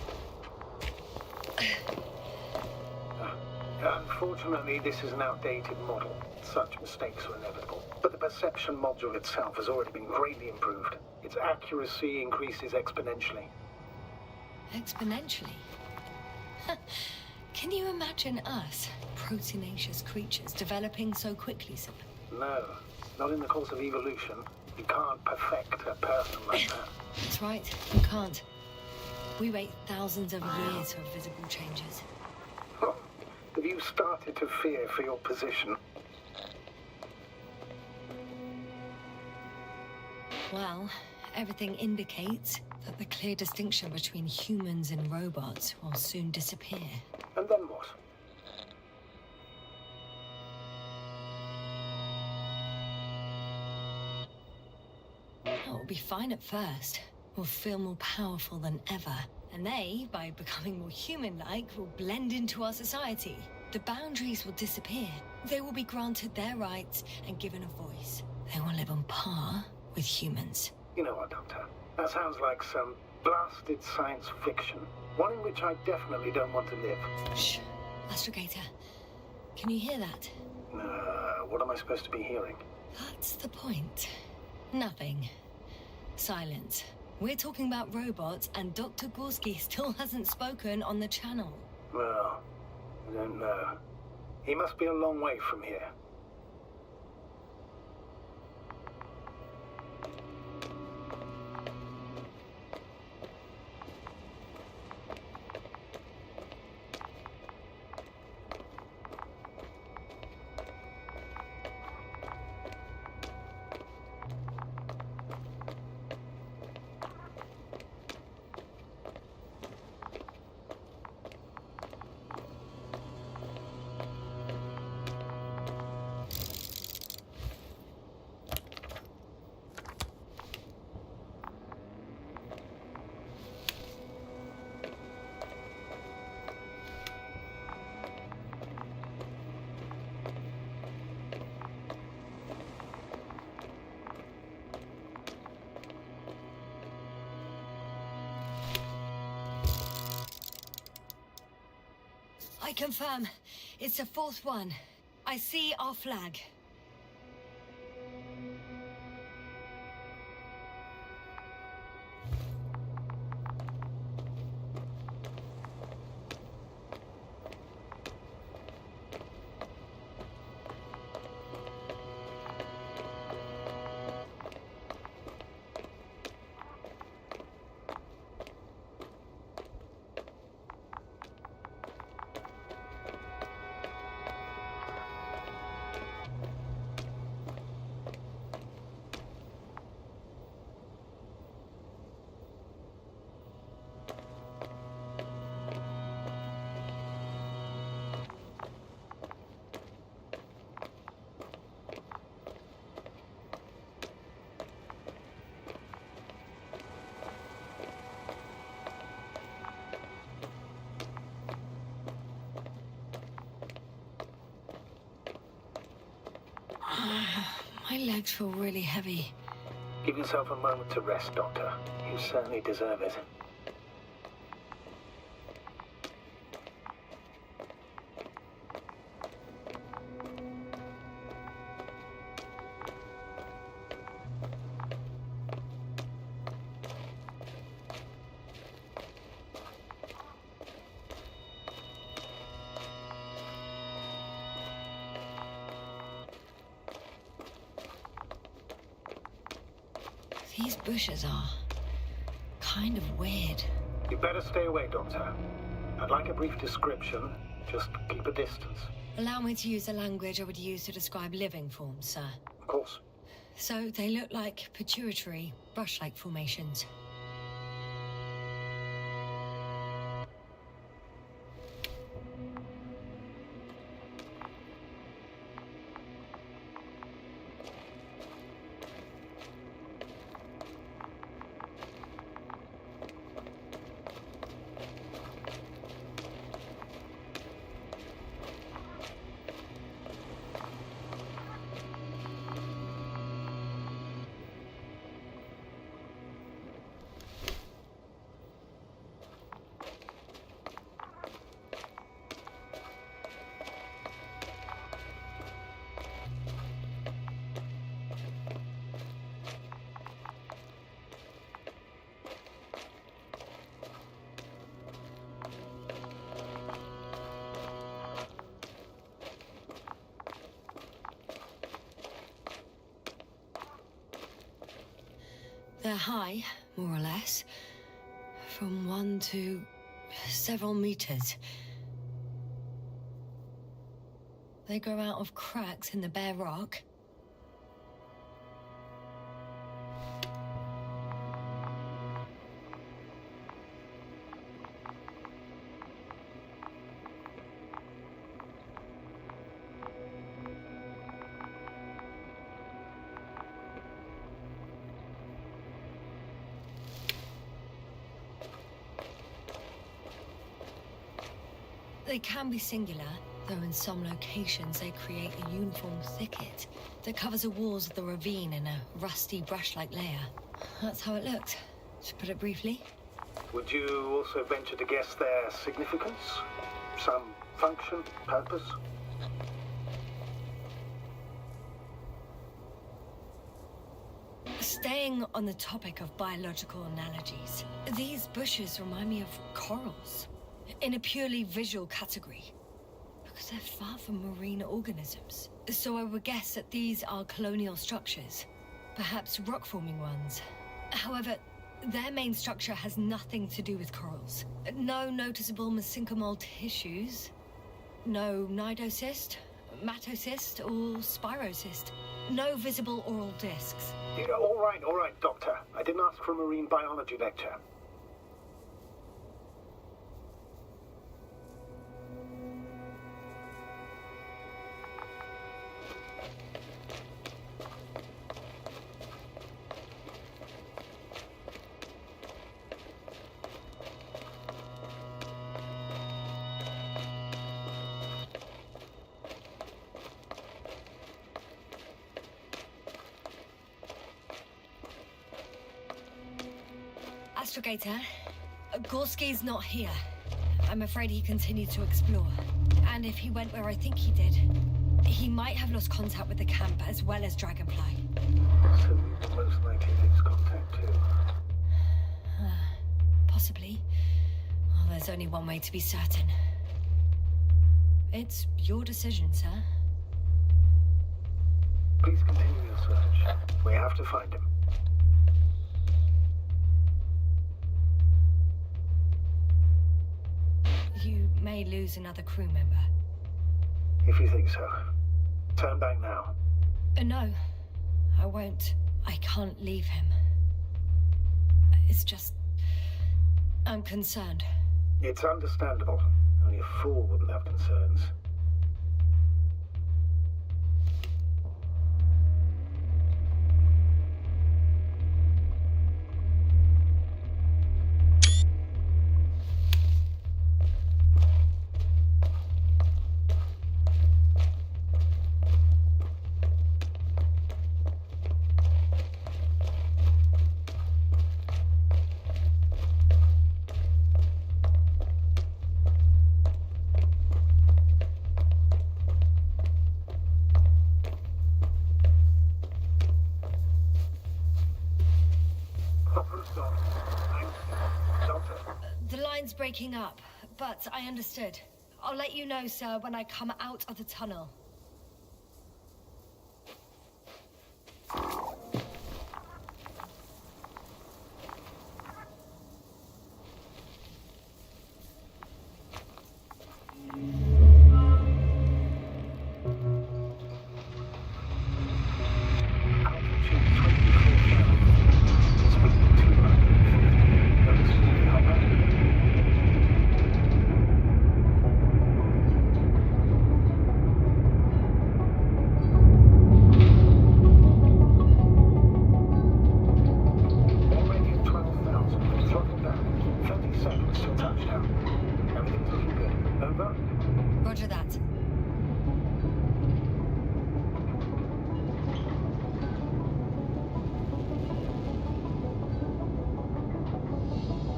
Unfortunately, this is an outdated model. Such mistakes are inevitable. But the perception module itself has already been greatly improved. Its accuracy increases exponentially. Exponentially? Can you imagine us, proteinaceous creatures, developing so quickly, sir? No, not in the course of evolution. You can't perfect a person like that. That's right, you can't. We wait thousands of years for visible changes. Have you started to fear for your position? Well, everything indicates that the clear distinction between humans and robots will soon disappear. And then what? It will be fine at first. We'll feel more powerful than ever. And they, by becoming more human-like, will blend into our society. The boundaries will disappear. They will be granted their rights and given a voice. They will live on par with humans. You know what, Doctor? That sounds like some blasted science fiction. One in which I definitely don't want to live. Shh. Astrogator. Can you hear that? What am I supposed to be hearing? That's the point. Nothing. Silence. We're talking about robots, and Dr. Gorski still hasn't spoken on the channel. Well, I don't know. He must be a long way from here. I confirm. It's the fourth one. I see our flag. My legs feel really heavy. Give yourself a moment to rest, Doctor. You certainly deserve it. These bushes are kind of weird. You better stay away, Doctor. I'd like a brief description. Just keep a distance. Allow me to use the language I would use to describe living forms, sir. Of course. So they look like pituitary, brush-like formations. They're high, more or less. From 1 to several meters. They grow out of cracks in the bare rock. They can be singular, though in some locations they create a uniform thicket that covers the walls of the ravine in a rusty brush-like layer. That's how it looked, to put it briefly. Would you also venture to guess their significance? Some function, purpose? Staying on the topic of biological analogies, these bushes remind me of corals, in a purely visual category, because they're far from marine organisms. So I would guess that these are colonial structures, perhaps rock-forming ones. However, their main structure has nothing to do with corals. No noticeable mesenchymal tissues, no nidocyst, matocyst, or spirocyst. No visible oral discs. Yeah, all right, Doctor. I didn't ask for a marine biology lecture. Astrogator, Gorski's not here. I'm afraid he continued to explore. And if he went where I think he did, he might have lost contact with the camp as well as Dragonfly. So we would most likely lose contact too. Possibly. Well, there's only one way to be certain. It's your decision, sir. Please continue your search. We have to find him. You may lose another crew member. If you think so. Turn back now. No, I won't. I can't leave him. It's just... I'm concerned. It's understandable. Only a fool wouldn't have concerns. The line's breaking up, but I understood. I'll let you know, sir, when I come out of the tunnel. Roger that.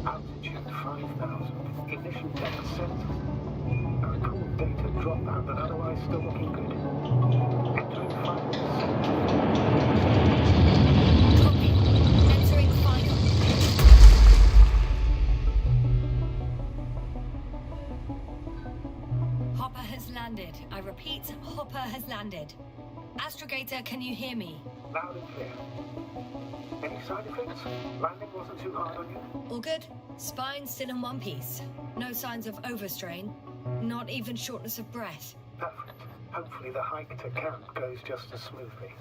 Altitude 5,000. Ignition depth set. I recall data dropout, but otherwise still looking good. Entering final set. Copy. Entering final. Hopper has landed. I repeat, Hopper has landed. Astrogator, can you hear me? Loud and clear. Any side effects? Landing wasn't too hard on you? All good. Spine still in one piece. No signs of overstrain. Not even shortness of breath. Perfect. Hopefully the hike to camp goes just as smoothly.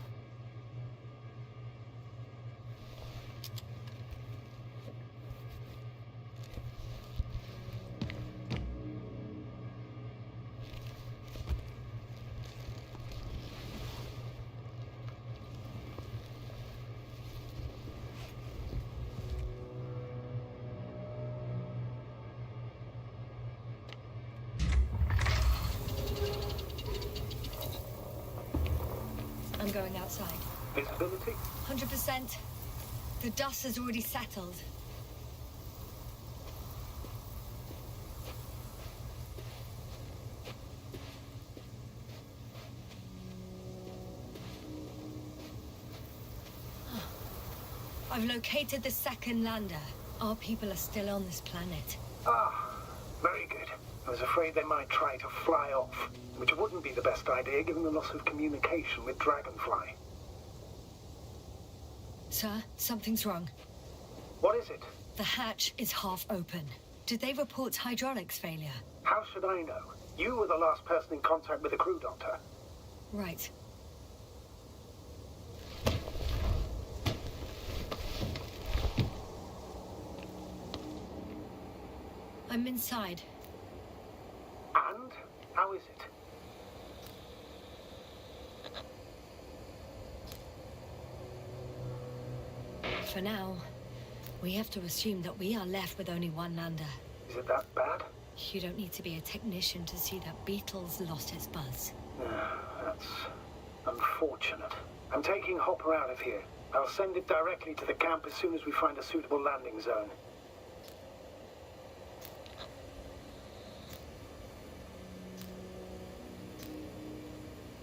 I'm going outside. Visibility? 100%. The dust has already settled. I've located the second lander. Our people are still on this planet. Ah, very good. I was afraid they might try to fly off, which wouldn't be the best idea given the loss of communication with Dragonfly. Sir, something's wrong. What is it? The hatch is half open. Did they report hydraulics failure? How should I know? You were the last person in contact with the crew, Doctor. Right. I'm inside. And? How is it? For now, we have to assume that we are left with only one lander. Is it that bad? You don't need to be a technician to see that Beetle's lost its buzz. That's unfortunate. I'm taking Hopper out of here. I'll send it directly to the camp as soon as we find a suitable landing zone.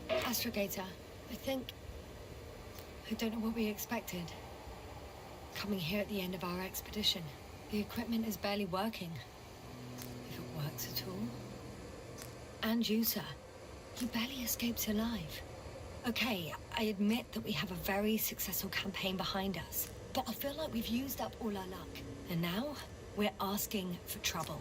Astrogator, I don't know what we expected. Coming here at the end of our expedition. The equipment is barely working. If it works at all. And you, sir. You barely escaped alive. Okay, I admit that we have a very successful campaign behind us. But I feel like we've used up all our luck. And now, we're asking for trouble.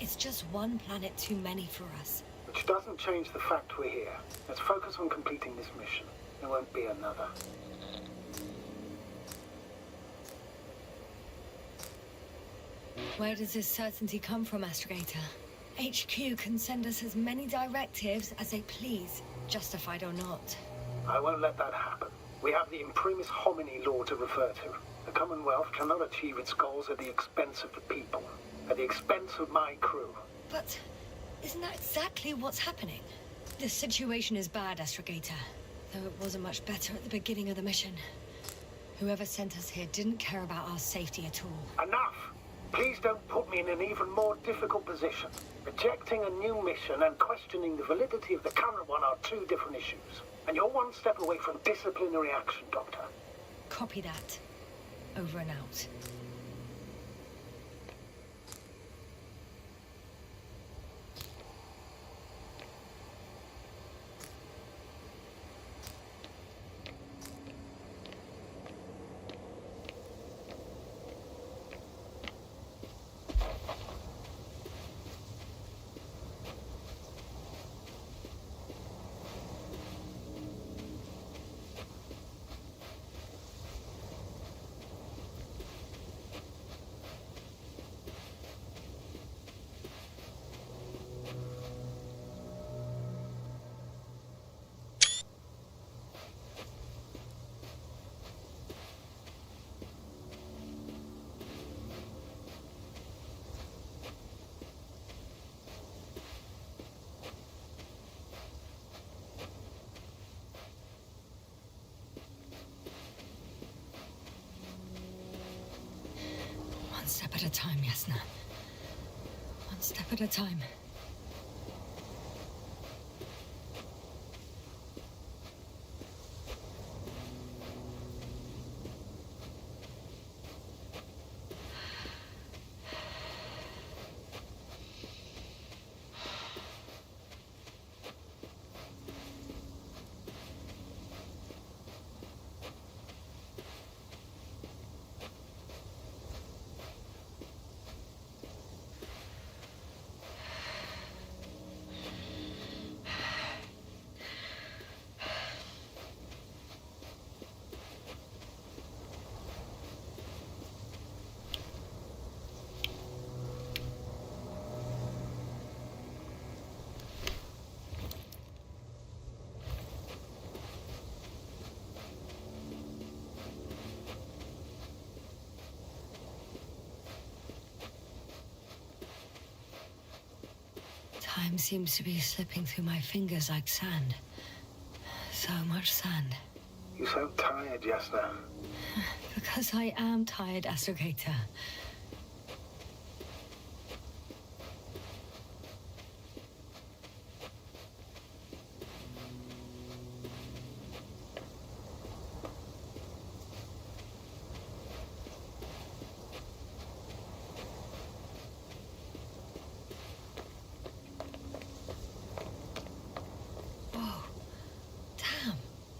It's just one planet too many for us. Which doesn't change the fact we're here. Let's focus on completing this mission. There won't be another. Where does this certainty come from, Astrogator? HQ can send us as many directives as they please, justified or not. I won't let that happen. We have the imprimis homini law to refer to. The Commonwealth cannot achieve its goals at the expense of the people. At the expense of my crew. But isn't that exactly what's happening? The situation is bad, Astrogator. Though it wasn't much better at the beginning of the mission. Whoever sent us here didn't care about our safety at all. Enough! Please don't put me in an even more difficult position. Rejecting a new mission and questioning the validity of the current one are two different issues. And you're one step away from disciplinary action, Doctor. Copy that. Over and out. One step at a time, Yasna. One step at a time. Time seems to be slipping through my fingers like sand. So much sand. You sound tired, Jasna. Because I am tired, Astrogator.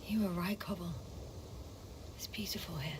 You were right, Cobble. It's beautiful here.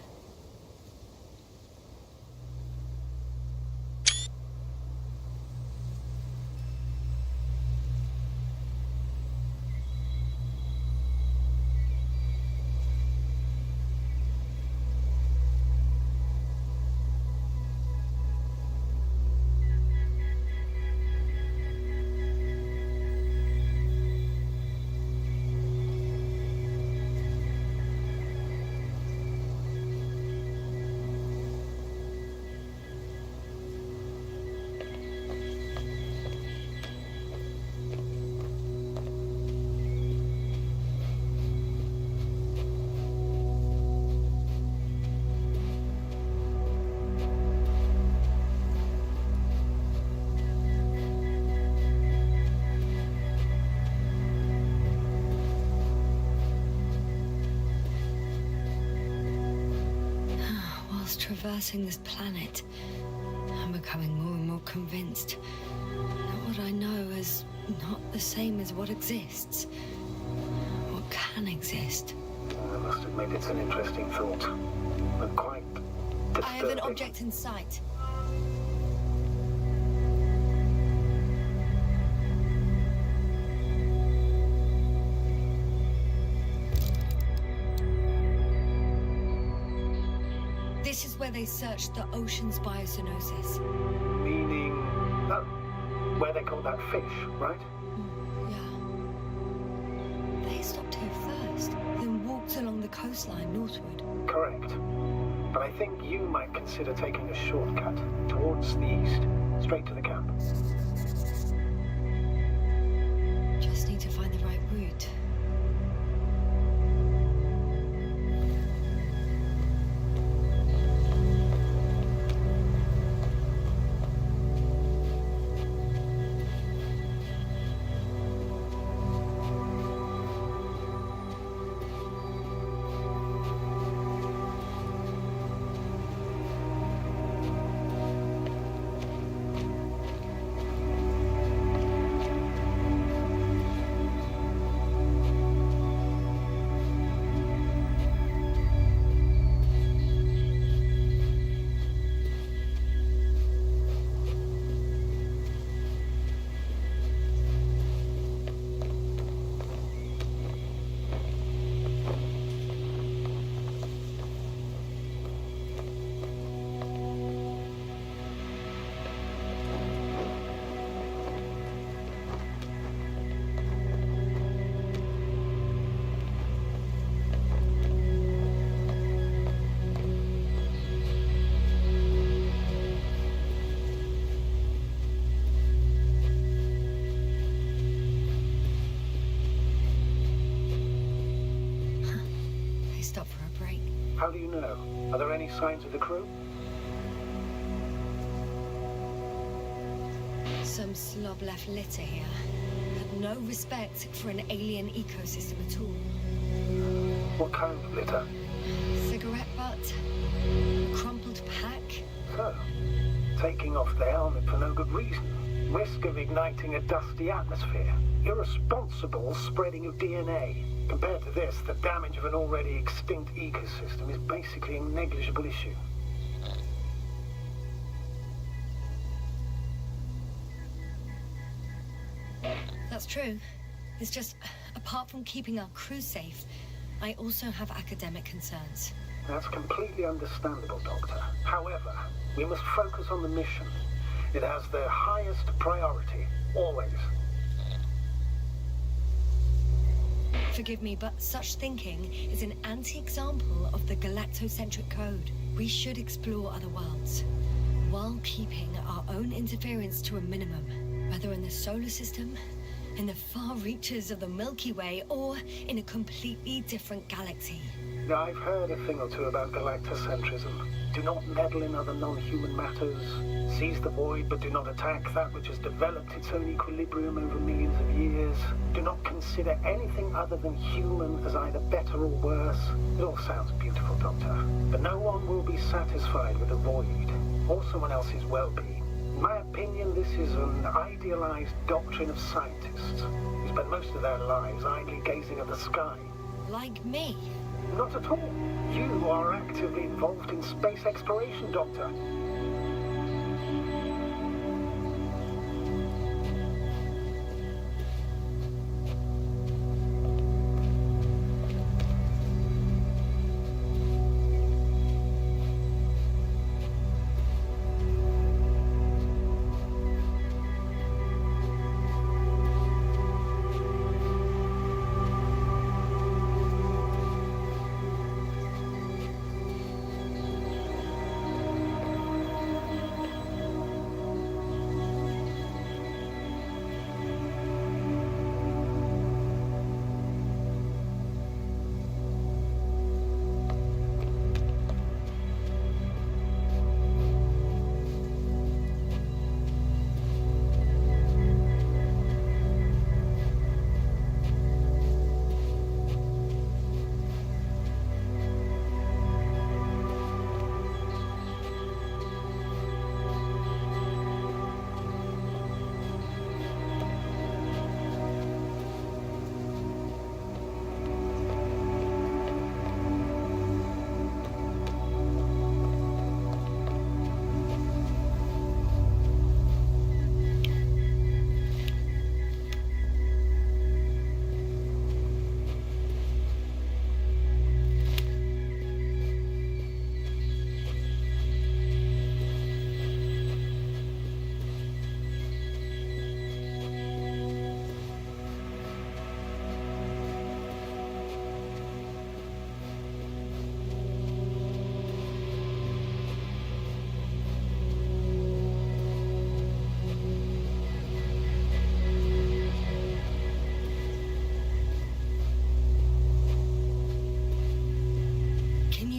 Traversing this planet, I'm becoming more and more convinced that what I know is not the same as what exists, what can exist. I must admit it's an interesting thought, but quite disturbing. I have an object in sight. This is where they searched the ocean's biocenosis. Meaning, where they caught that fish, right? Yeah. They stopped here first, then walked along the coastline northward. Correct. But I think you might consider taking a shortcut towards the east, straight to the camp. Just need to find the right route. How do you know? Are there any signs of the crew? Some slob left litter here. Had no respect for an alien ecosystem at all. What kind of litter? Cigarette butt, a crumpled pack. So, taking off the helmet for no good reason. Risk of igniting a dusty atmosphere. Irresponsible spreading of DNA. Compared to this, the damage of an already extinct ecosystem is basically a negligible issue. That's true. It's just, apart from keeping our crew safe, I also have academic concerns. That's completely understandable, Doctor. However, we must focus on the mission. It has the highest priority, always. Forgive me, but such thinking is an anti-example of the galactocentric code. We should explore other worlds, while keeping our own interference to a minimum. whether in the solar system, in the far reaches of the Milky Way, or in a completely different galaxy. Now, I've heard a thing or two about galactocentrism. Do not meddle in other non-human matters. Seize the void, but do not attack that which has developed its own equilibrium over millions of years. Do not consider anything other than human as either better or worse. It all sounds beautiful, Doctor. But no one will be satisfied with the void, or someone else's well-being. In my opinion, this is an idealized doctrine of scientists who spend most of their lives idly gazing at the sky. Like me. Not at all. You are actively involved in space exploration, Doctor.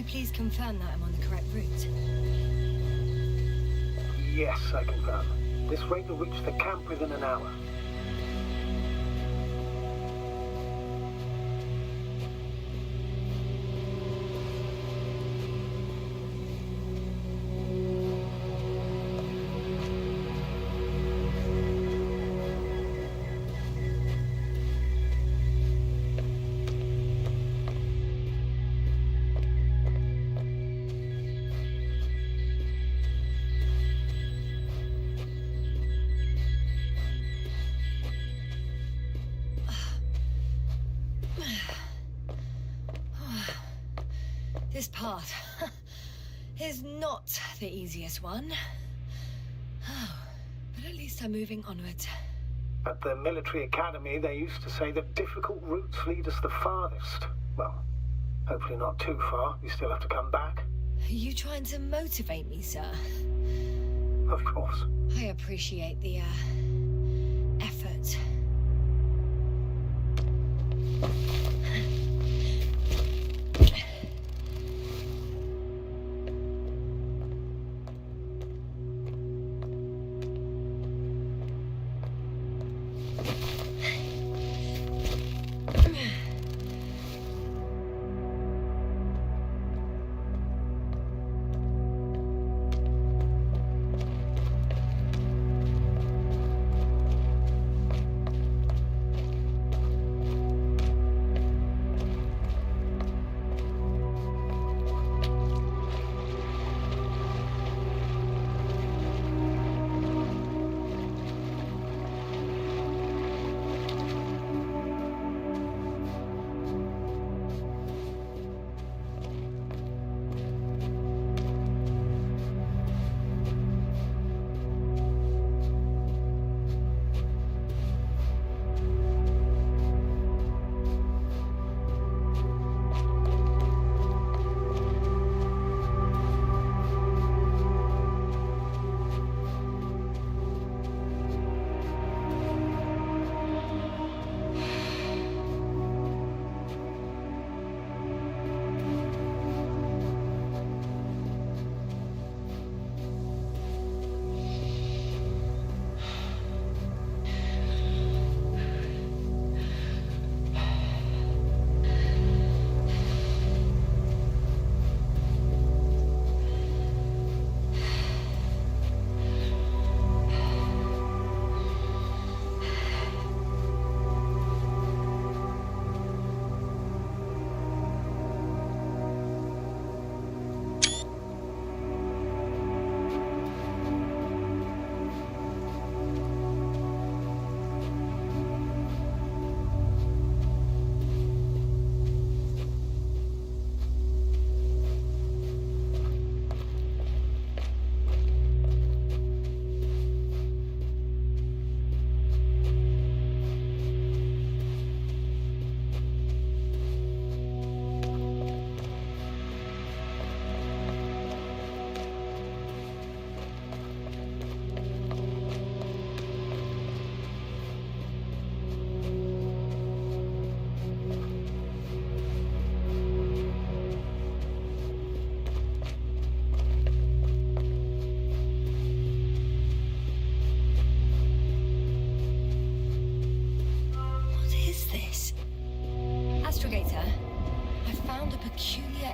Please confirm that I'm on the correct route. Yes, I confirm. This rate will reach the camp within an hour. This path is not the easiest one. Oh, but at least I'm moving onwards. At the military academy, they used to say that difficult routes lead us the farthest. Well, hopefully not too far. You still have to come back. Are you trying to motivate me, sir? Of course. I appreciate the, effort.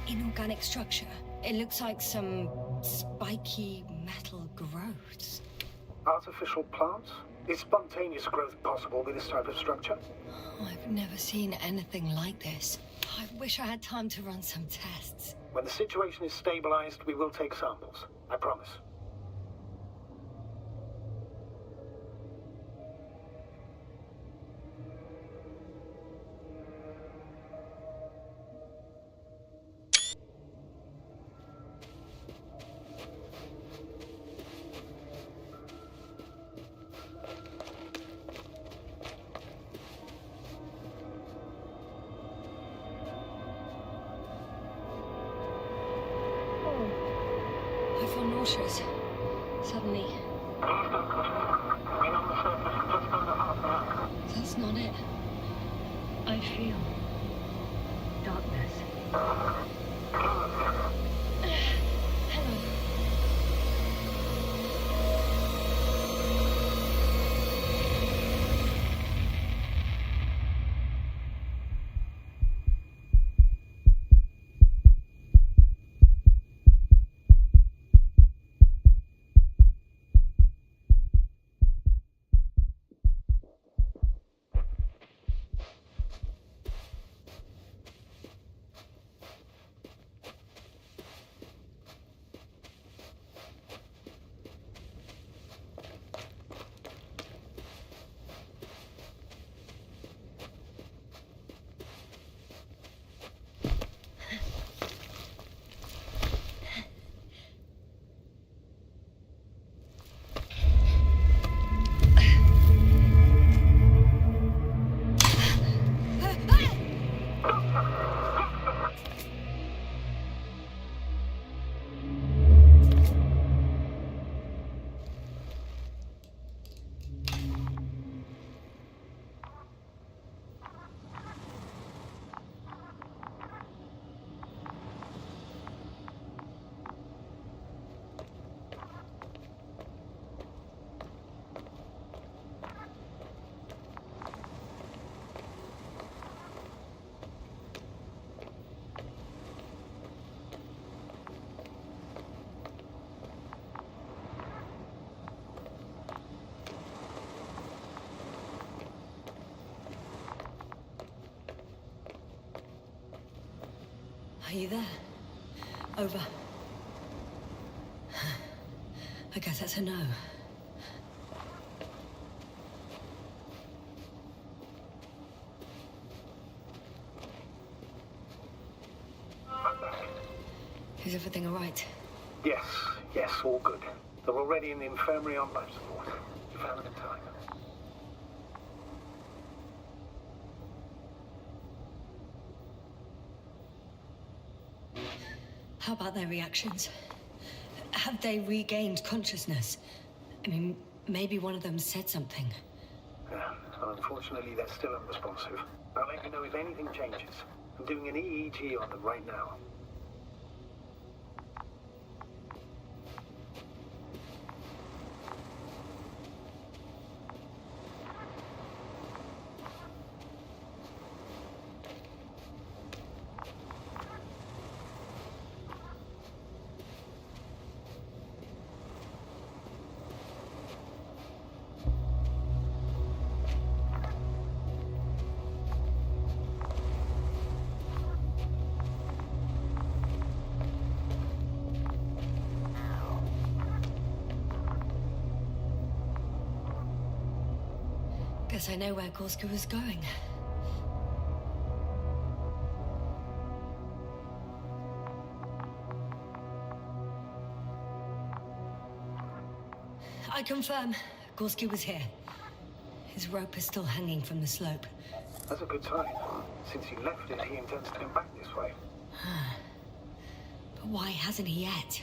inorganic structure. It looks like some spiky metal growths. Artificial plants? Is spontaneous growth possible with this type of structure? I've never seen anything like this. I wish I had time to run some tests. When the situation is stabilized, we will take samples. I promise. I feel nauseous. Suddenly. That's not it. I feel darkness. Hello. Are you there? Over. I guess that's a no. Is everything all right? Yes, all good. They're already in the infirmary on life support. You found them in time. How about their reactions? Have they regained consciousness? I mean, maybe one of them said something. Yeah, and unfortunately, they're still unresponsive. I'll let you know if anything changes. I'm doing an EEG on them right now. Guess I know where Gorska was going. I confirm, Gorski was here. His rope is still hanging from the slope. That's a good sign. Since he left it, he intends to come back this way. But why hasn't he yet?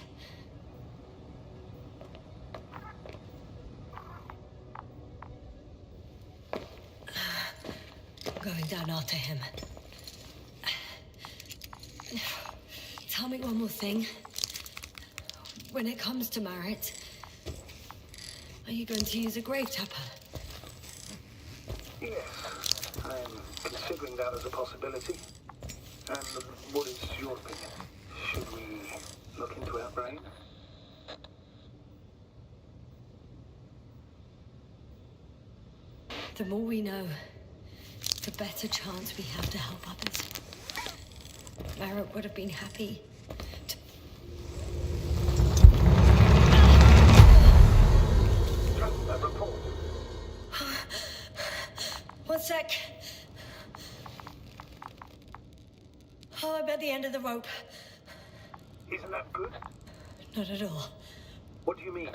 Going down after him. Tell me one more thing. When it comes to Marit, are you going to use a grave tapper? Yes, I'm considering that as a possibility. And what is your opinion? Should we look into our brain? The more we know, the better chance we have to help others. Merrick would have been happy to... Report. One sec. Oh, I'm at the end of the rope. Isn't that good? Not at all. What do you mean?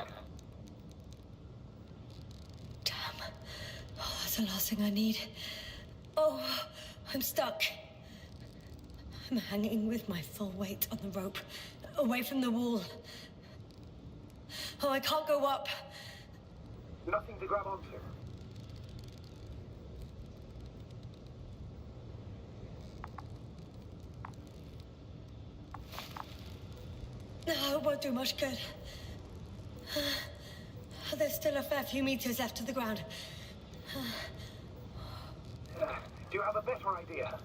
Damn. Oh, that's the last thing I need. Oh, I'm stuck. I'm hanging with my full weight on the rope, away from the wall. Oh, I can't go up. Nothing to grab onto. No, it won't do much good. There's still a fair few meters left to the ground. Do you have a better idea?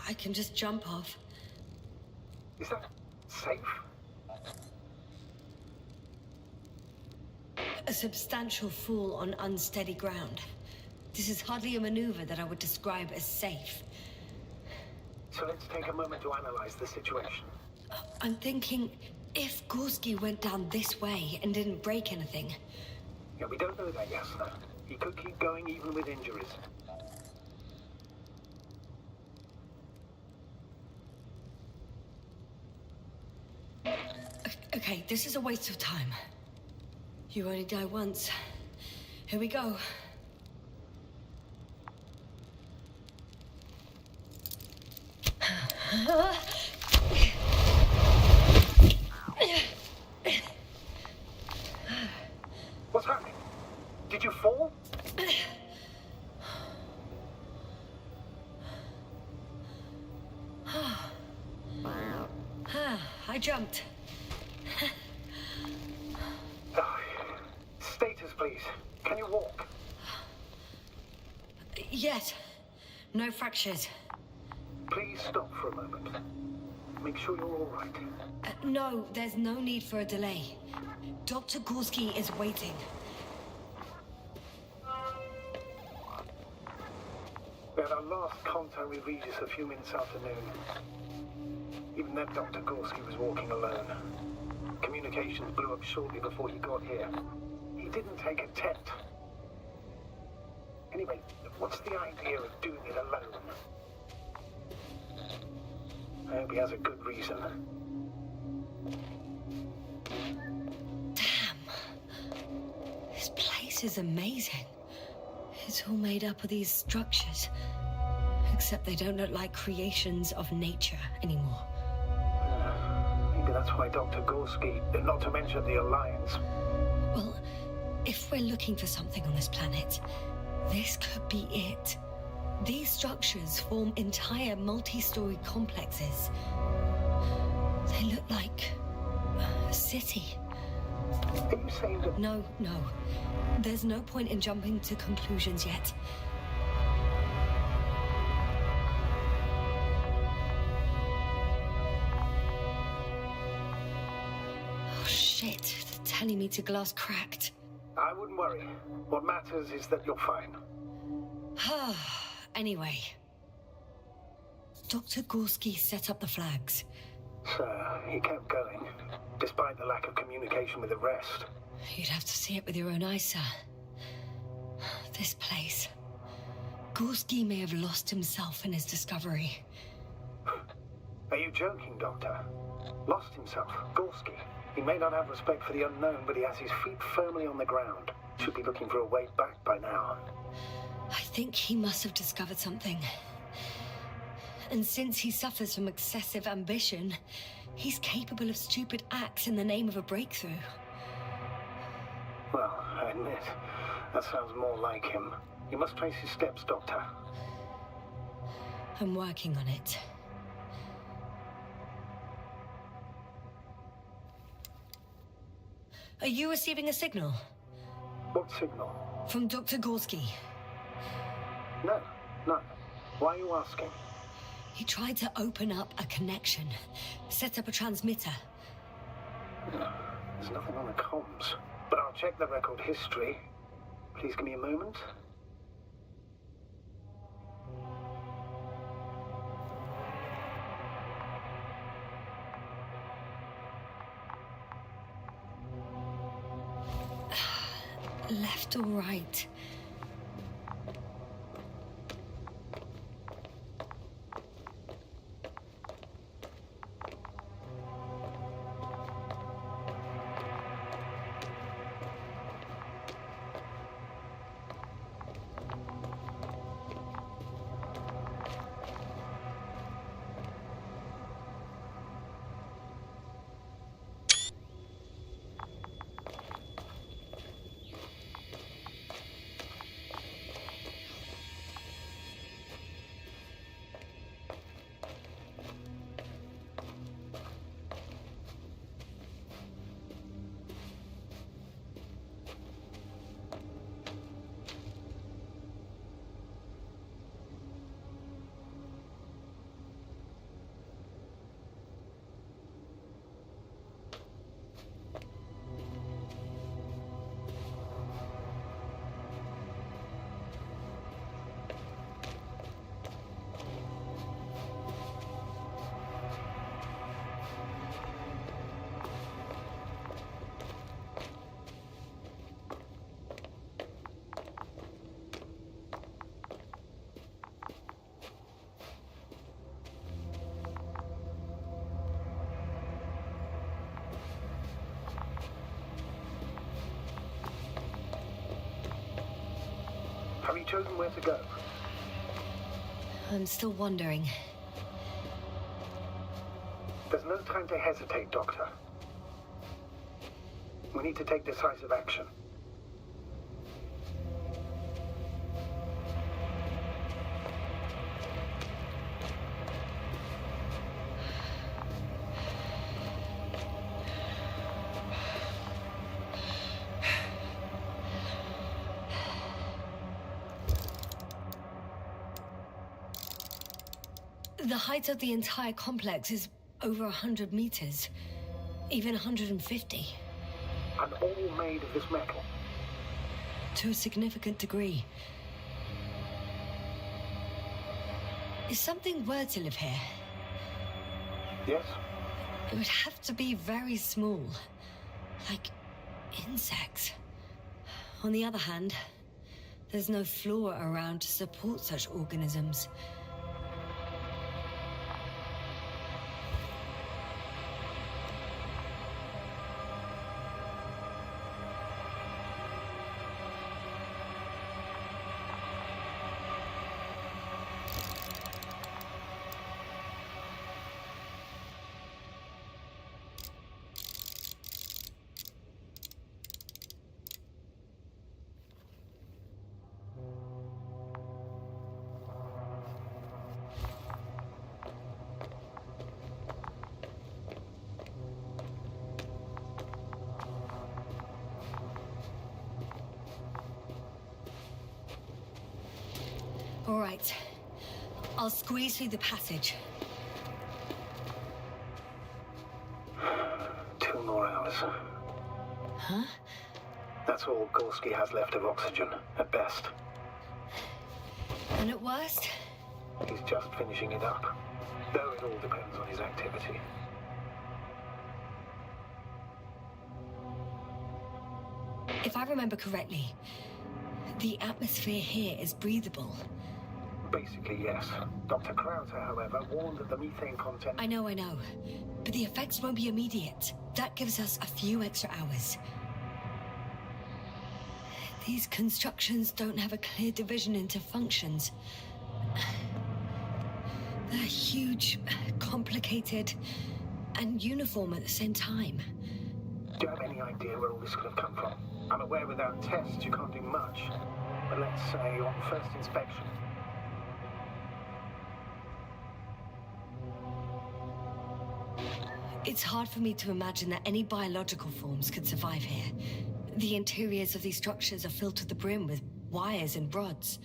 I can just jump off. Is that safe? A substantial fall on unsteady ground. This is hardly a maneuver that I would describe as safe. So let's take a moment to analyze the situation. I'm thinking, if Gorski went down this way and didn't break anything... Yeah, we don't know that, Yasna. He could keep going even with injuries. Okay, this is a waste of time. You only die once. Here we go. What's happening? Did you fall? I jumped. Status, please. Can you walk? Yes. No fractures. Please stop for a moment. Make sure you're all right. No, there's no need for a delay. Dr. Gorski is waiting. We had our last contact with Regis a few minutes after noon. Even then, Dr. Gorski was walking alone. Communications blew up shortly before he got here. He didn't take a tent. Anyway, what's the idea of doing it alone? I hope he has a good reason. Damn. This place is amazing. It's all made up of these structures. Except they don't look like creations of nature anymore. Maybe that's why Dr. Gorski, not to mention the Alliance. Well, if we're looking for something on this planet, this could be it. These structures form entire multi-story complexes. They look like a city. Are you saying that... No. There's no point in jumping to conclusions yet. Oh, shit. The telemeter glass cracked. I wouldn't worry. What matters is that you're fine. Anyway. Dr. Gorski set up the flags. So, he kept going, despite the lack of communication with the rest. You'd have to see it with your own eyes, sir. This place. Gorski may have lost himself in his discovery. Are you joking, Doctor? Lost himself, Gorski. He may not have respect for the unknown, but he has his feet firmly on the ground. Should be looking for a way back by now. I think he must have discovered something. And since he suffers from excessive ambition, he's capable of stupid acts in the name of a breakthrough. Well, I admit, that sounds more like him. You must trace his steps, Doctor. I'm working on it. Are you receiving a signal? What signal? From Dr. Gorski. No, none. Why are you asking? He tried to open up a connection, set up a transmitter. There's nothing on the comms, but I'll check the record history. Please give me a moment. Left or right? Have you chosen where to go? I'm still wondering. There's no time to hesitate, Doctor. We need to take decisive action. The height of the entire complex is over 100 meters, even 150. And all made of this metal. To a significant degree. If something were to live here, Yes? it would have to be very small, like insects. On the other hand, there's no flora around to support such organisms. All right. I'll squeeze through the passage. 2 more hours. Huh? That's all Gorski has left of oxygen, at best. And at worst? He's just finishing it up. Though it all depends on his activity. If I remember correctly, the atmosphere here is breathable. Basically, yes. Dr. Krauter, however, warned that the methane content... I know. But the effects won't be immediate. That gives us a few extra hours. These constructions don't have a clear division into functions. They're huge, complicated, and uniform at the same time. Do you have any idea where all this could have come from? I'm aware without tests you can't do much. But let's say on first inspection. It's hard for me to imagine that any biological forms could survive here. The interiors of these structures are filled to the brim with wires and rods.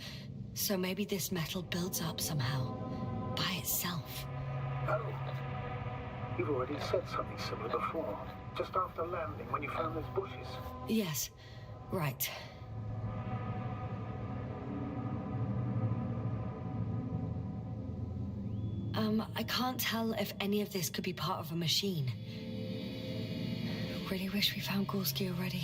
So maybe this metal builds up somehow, by itself. Oh, you've already said something similar before. Just after landing, when you found those bushes. Yes, right. I can't tell if any of this could be part of a machine. Really wish we found Gorski already.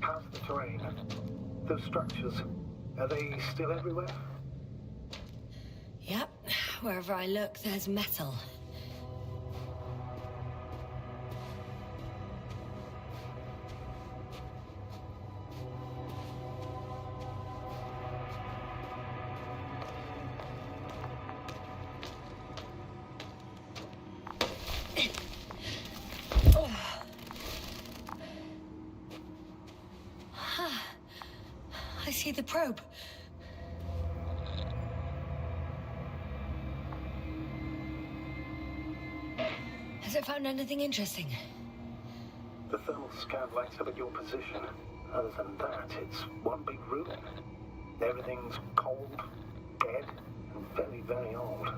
How's the terrain? Those structures, are they still everywhere? Yep, wherever I look, there's metal. I see the probe. Has it found anything interesting? The thermal scan lights up at your position. Other than that, it's one big ruin. Everything's cold, dead, and very, very old.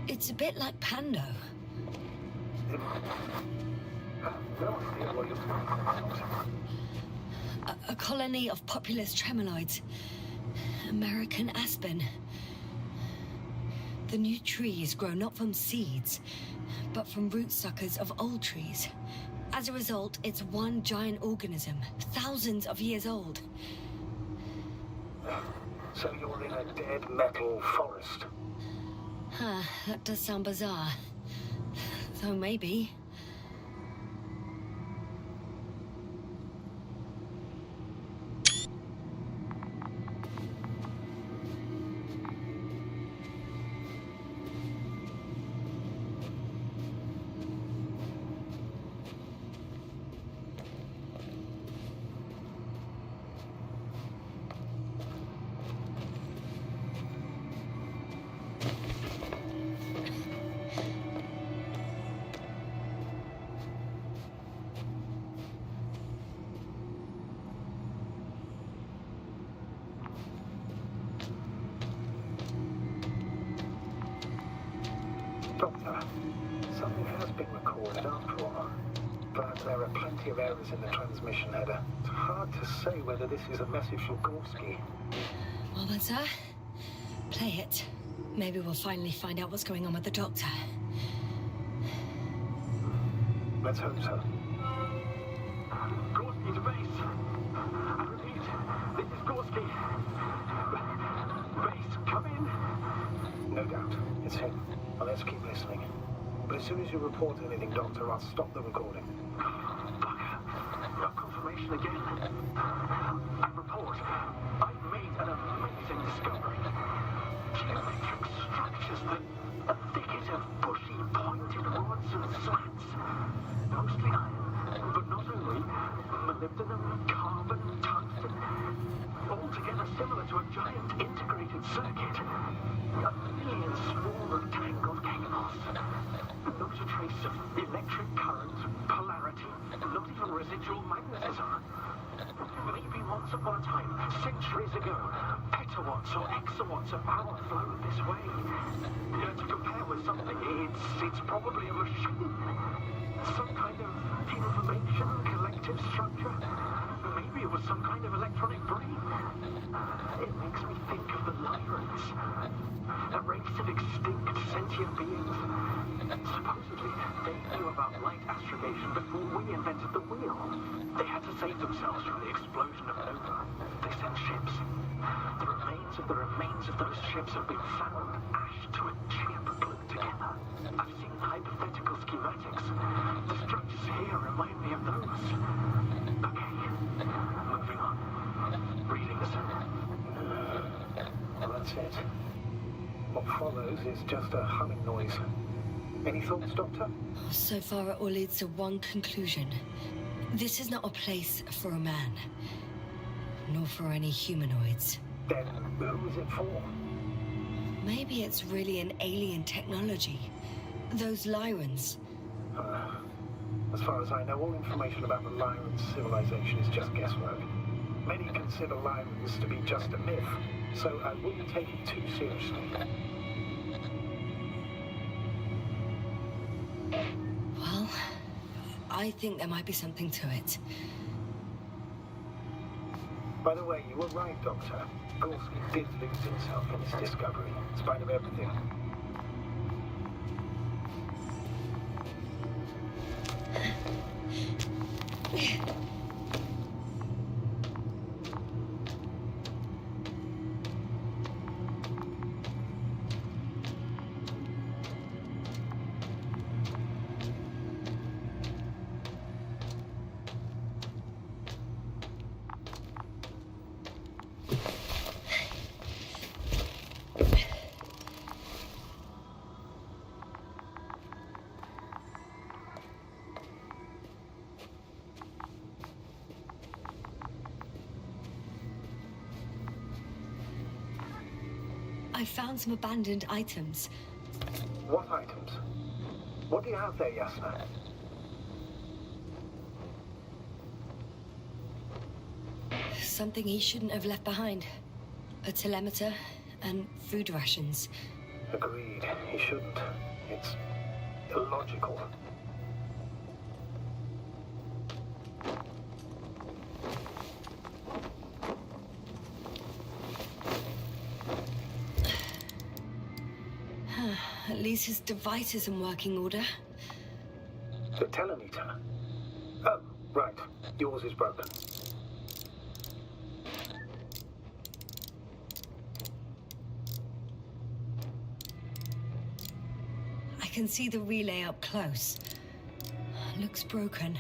It's a bit like Pando. I have no idea what you're talking about. A colony of populous tremoloids. American aspen. The new trees grow not from seeds, but from rootsuckers of old trees. As a result, it's one giant organism, thousands of years old. So you're in a dead metal forest. Huh, that does sound bizarre. Though maybe. Doctor, something has been recorded after all. But there are plenty of errors in the transmission header. It's hard to say whether this is a message from Gorski. Well then, sir, play it. Maybe we'll finally find out what's going on with the doctor. Let's hope so. Gorski to base. I repeat, this is Gorski. Base, come in. No doubt. It's him. Well, let's keep listening. But as soon as you report anything, Doctor, I'll stop the recording. Bugger. Confirmation again. I report. I've made an amazing discovery. Geometric structures that a thicket of bushy, pointed rods and slats. Most not a trace of electric current, polarity, not even residual magnetism. Maybe once upon a time, centuries ago, petawatts or exawatts of power flowed this way. To compare with something, it's probably a machine. Some kind of information collective structure. Maybe it was some kind of electronic brain. It makes me think of the Lyrans. A race of extinct sentient beings. Supposedly, they knew about light astrogation before we invented the wheel. They had to save themselves from the explosion of Nova. They sent ships. The remains of those ships have been found, ashed to a chip glued together. I've seen hypothetical schematics. The structures here remind me of those. Okay, moving on. Readings. That's it. What follows is just a humming noise. Any thoughts, Doctor? So far, it all leads to one conclusion. This is not a place for a man, nor for any humanoids. Then who is it for? Maybe it's really an alien technology. Those Lyrans. As far as I know, all information about the Lyran civilization is just guesswork. Many consider Lyrans to be just a myth, so I wouldn't take it too seriously. Well, I think there might be something to it. By the way, you were right, Doctor. Gorski did lose himself in his discovery, in spite of everything. I found some abandoned items. What items? What do you have there, Yasna? Something he shouldn't have left behind. A telemeter and food rations. Agreed. He shouldn't. It's illogical. At least his device is in working order. The telemeter? Oh, right. Yours is broken. I can see the relay up close. Looks broken.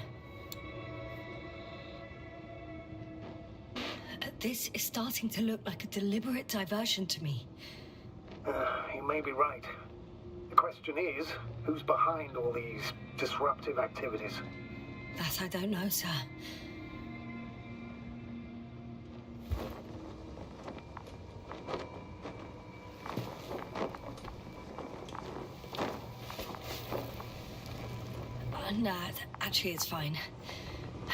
This is starting to look like a deliberate diversion to me. You may be right. The question is, who's behind all these disruptive activities? That I don't know, sir. Nah, actually it's fine.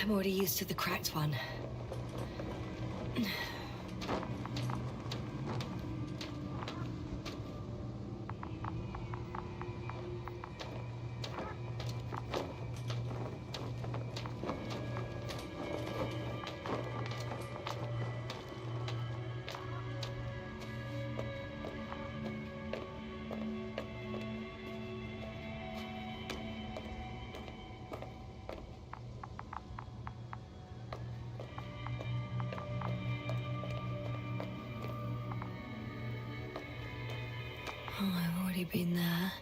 I'm already used to the cracked one. Oh, I've already been there.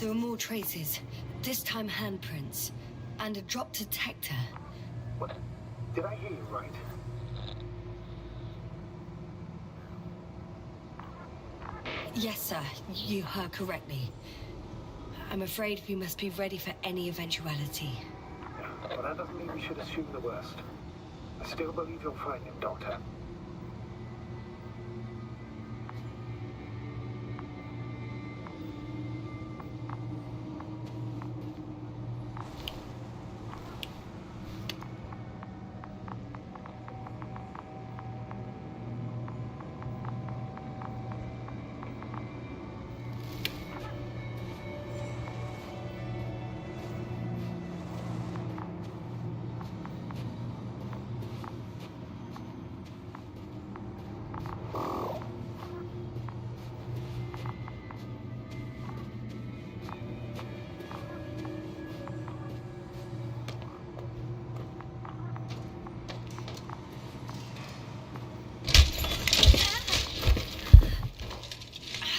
There are more traces, this time handprints, and a drop detector. What? Did I hear you right? Yes, sir, you heard correctly. I'm afraid we must be ready for any eventuality. Well, that doesn't mean we should assume the worst. I still believe you'll find him, Doctor.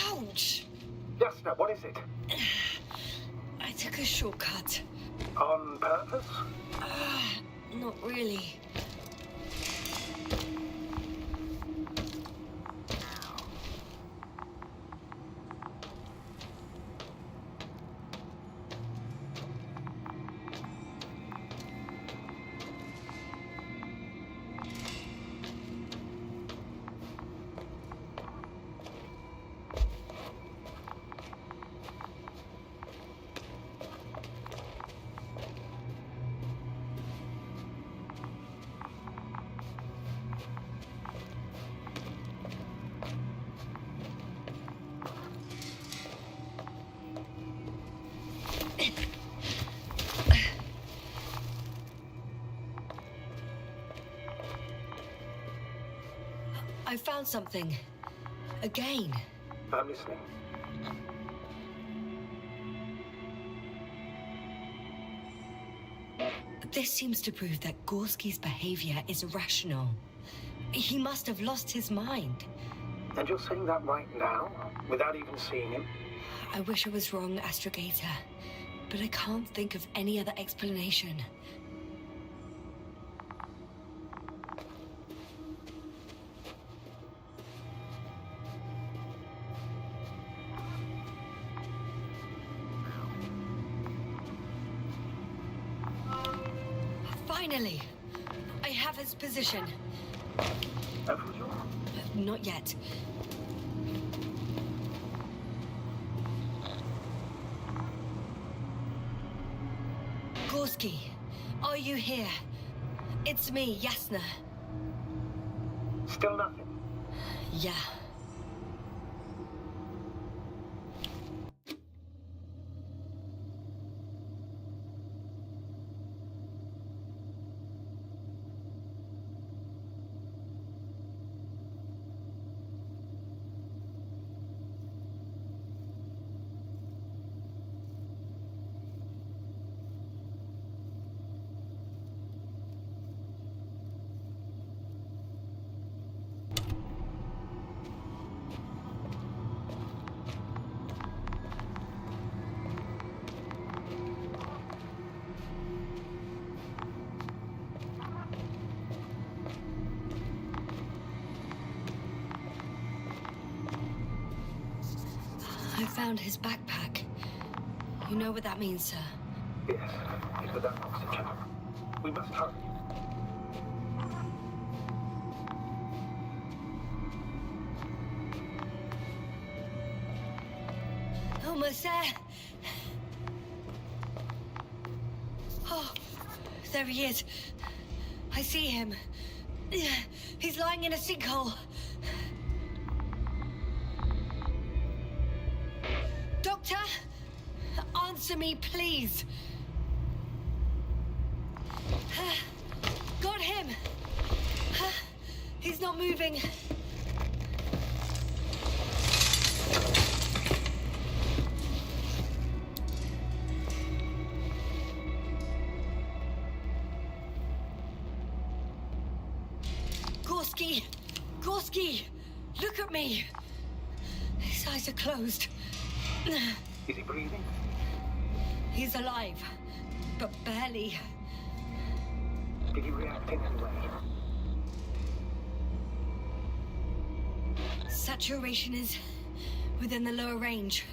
Ouch! Jasna, what is it? I took a shortcut. On purpose? Not really. I found something. Again. I'm listening. This seems to prove that Gorski's behavior is irrational. He must have lost his mind. And you're saying that right now, without even seeing him? I wish I was wrong, Astrogator, but I can't think of any other explanation. Finally! I have his position. Haven't you? Not yet. Gorski, are you here? It's me, Jasna. Still nothing. Yeah. I found his backpack. You know what that means, sir? Yes, it's without oxygen. We must hurry. Almost there. Oh, there he is. I see him. He's lying in a sinkhole. Doctor, answer me, please. Got him. He's not moving. Gorski! Gorski! Look at me! His eyes are closed. Is he breathing? He's alive, but barely. Did he react in any way? Saturation is within the lower range.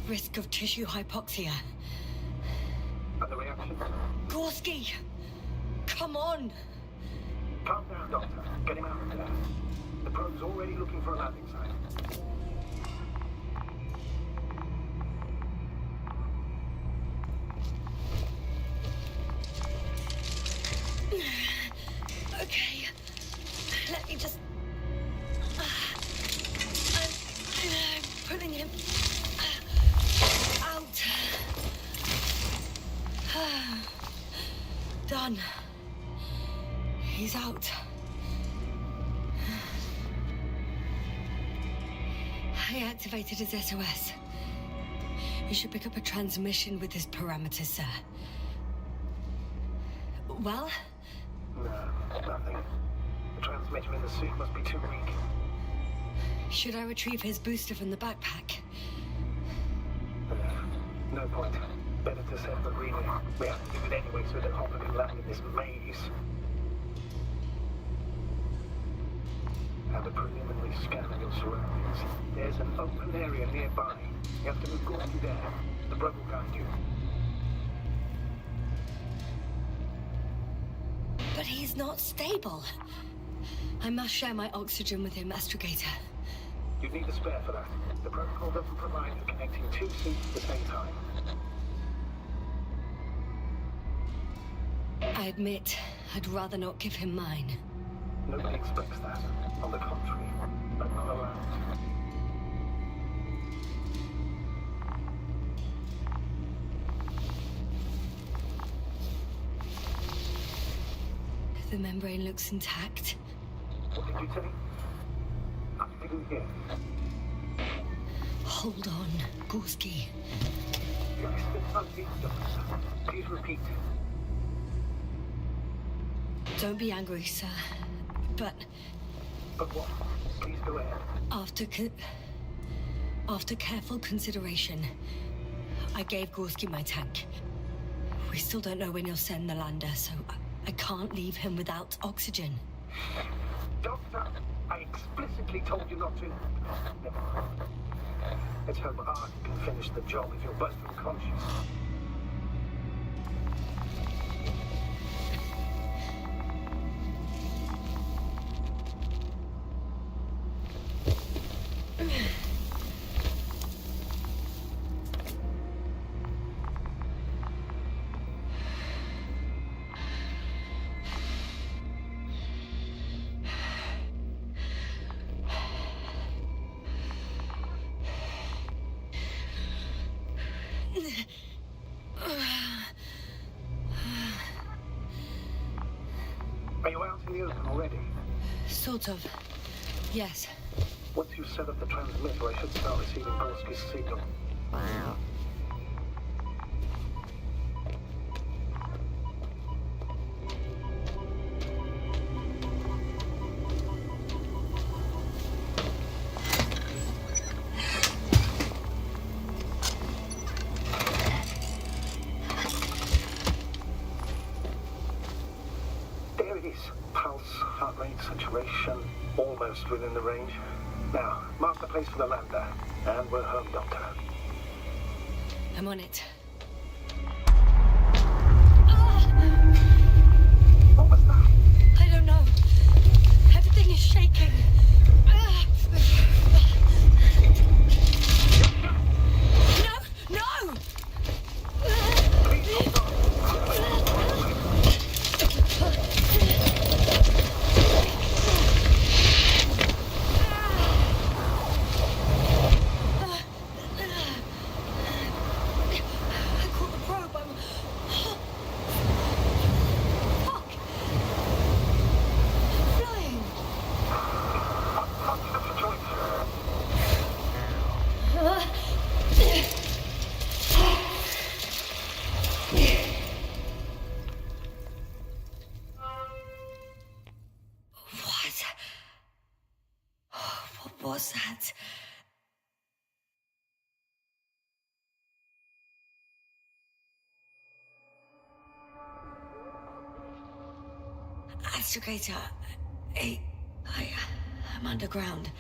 Risk of tissue hypoxia. And the reaction? Gorski! Come on! Calm down, Doctor. Get him out of there. The probe's already looking for a landing site. Okay. Let me just... I'm pulling him out. Done. He's out. I activated his SOS. You should pick up a transmission with his parameters, sir. Well? No, nothing. The transmitter in the suit must be too weak. Should I retrieve his booster from the backpack? No point. Better to set the relay. We have to do it anyway so that Hopper can land in this maze. And a preliminary scan of your surroundings. There's an open area nearby. You have to move quickly there. The probe will guide you. But he's not stable. I must share my oxygen with him, Astrogator. You need a spare for that. The protocol doesn't provide for connecting two suits at the same time. I admit, I'd rather not give him mine. Nobody expects that. On the contrary, but not allowed. The membrane looks intact. What did you say? I didn't hear. Hold on, Gorski. You listened unmuted, Doctor. Please repeat. Don't be angry, sir. But But what? Please go ahead. after careful consideration, I gave Gorski my tank. We still don't know when you'll send the lander, so I can't leave him without oxygen. Doctor, I explicitly told you not to. Never mind. Let's hope Art can finish the job if you're both unconscious. Are you out in the open already? Sort of. Yes. Once you set up the transmitter, I should start receiving Gorski's signal. There it is. Pulse, heart rate, saturation, almost within the range. Now, mark the place for the lander, and we're home, Doctor. I'm on it. What was that? I don't know. Everything is shaking. No! No! Please hold on. I caught the probe. I'm... Fuck! Flying! Astrogator, I'm underground.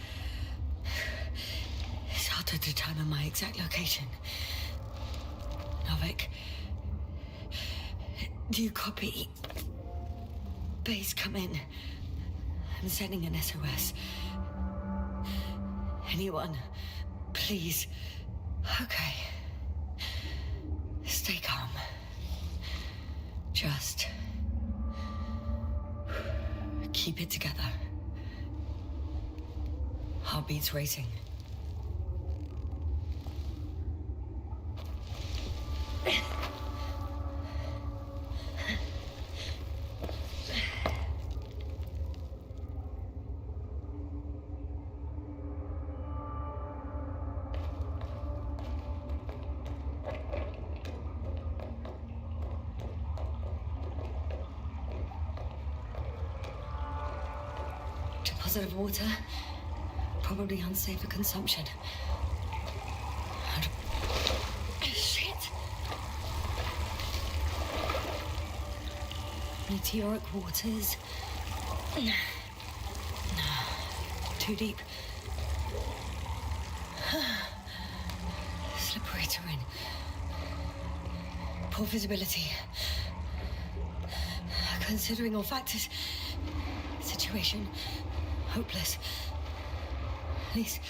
It's hard to determine my exact location. Novik, do you copy? Base, come in. I'm sending an SOS. Anyone, please. Okay. Stay calm. Just keep it together. Heartbeats racing. Deposit of water, probably unsafe for consumption. Shit! Meteoric waters. No. Too deep. Slippery terrain. Poor visibility. Considering all factors, situation hopeless. At least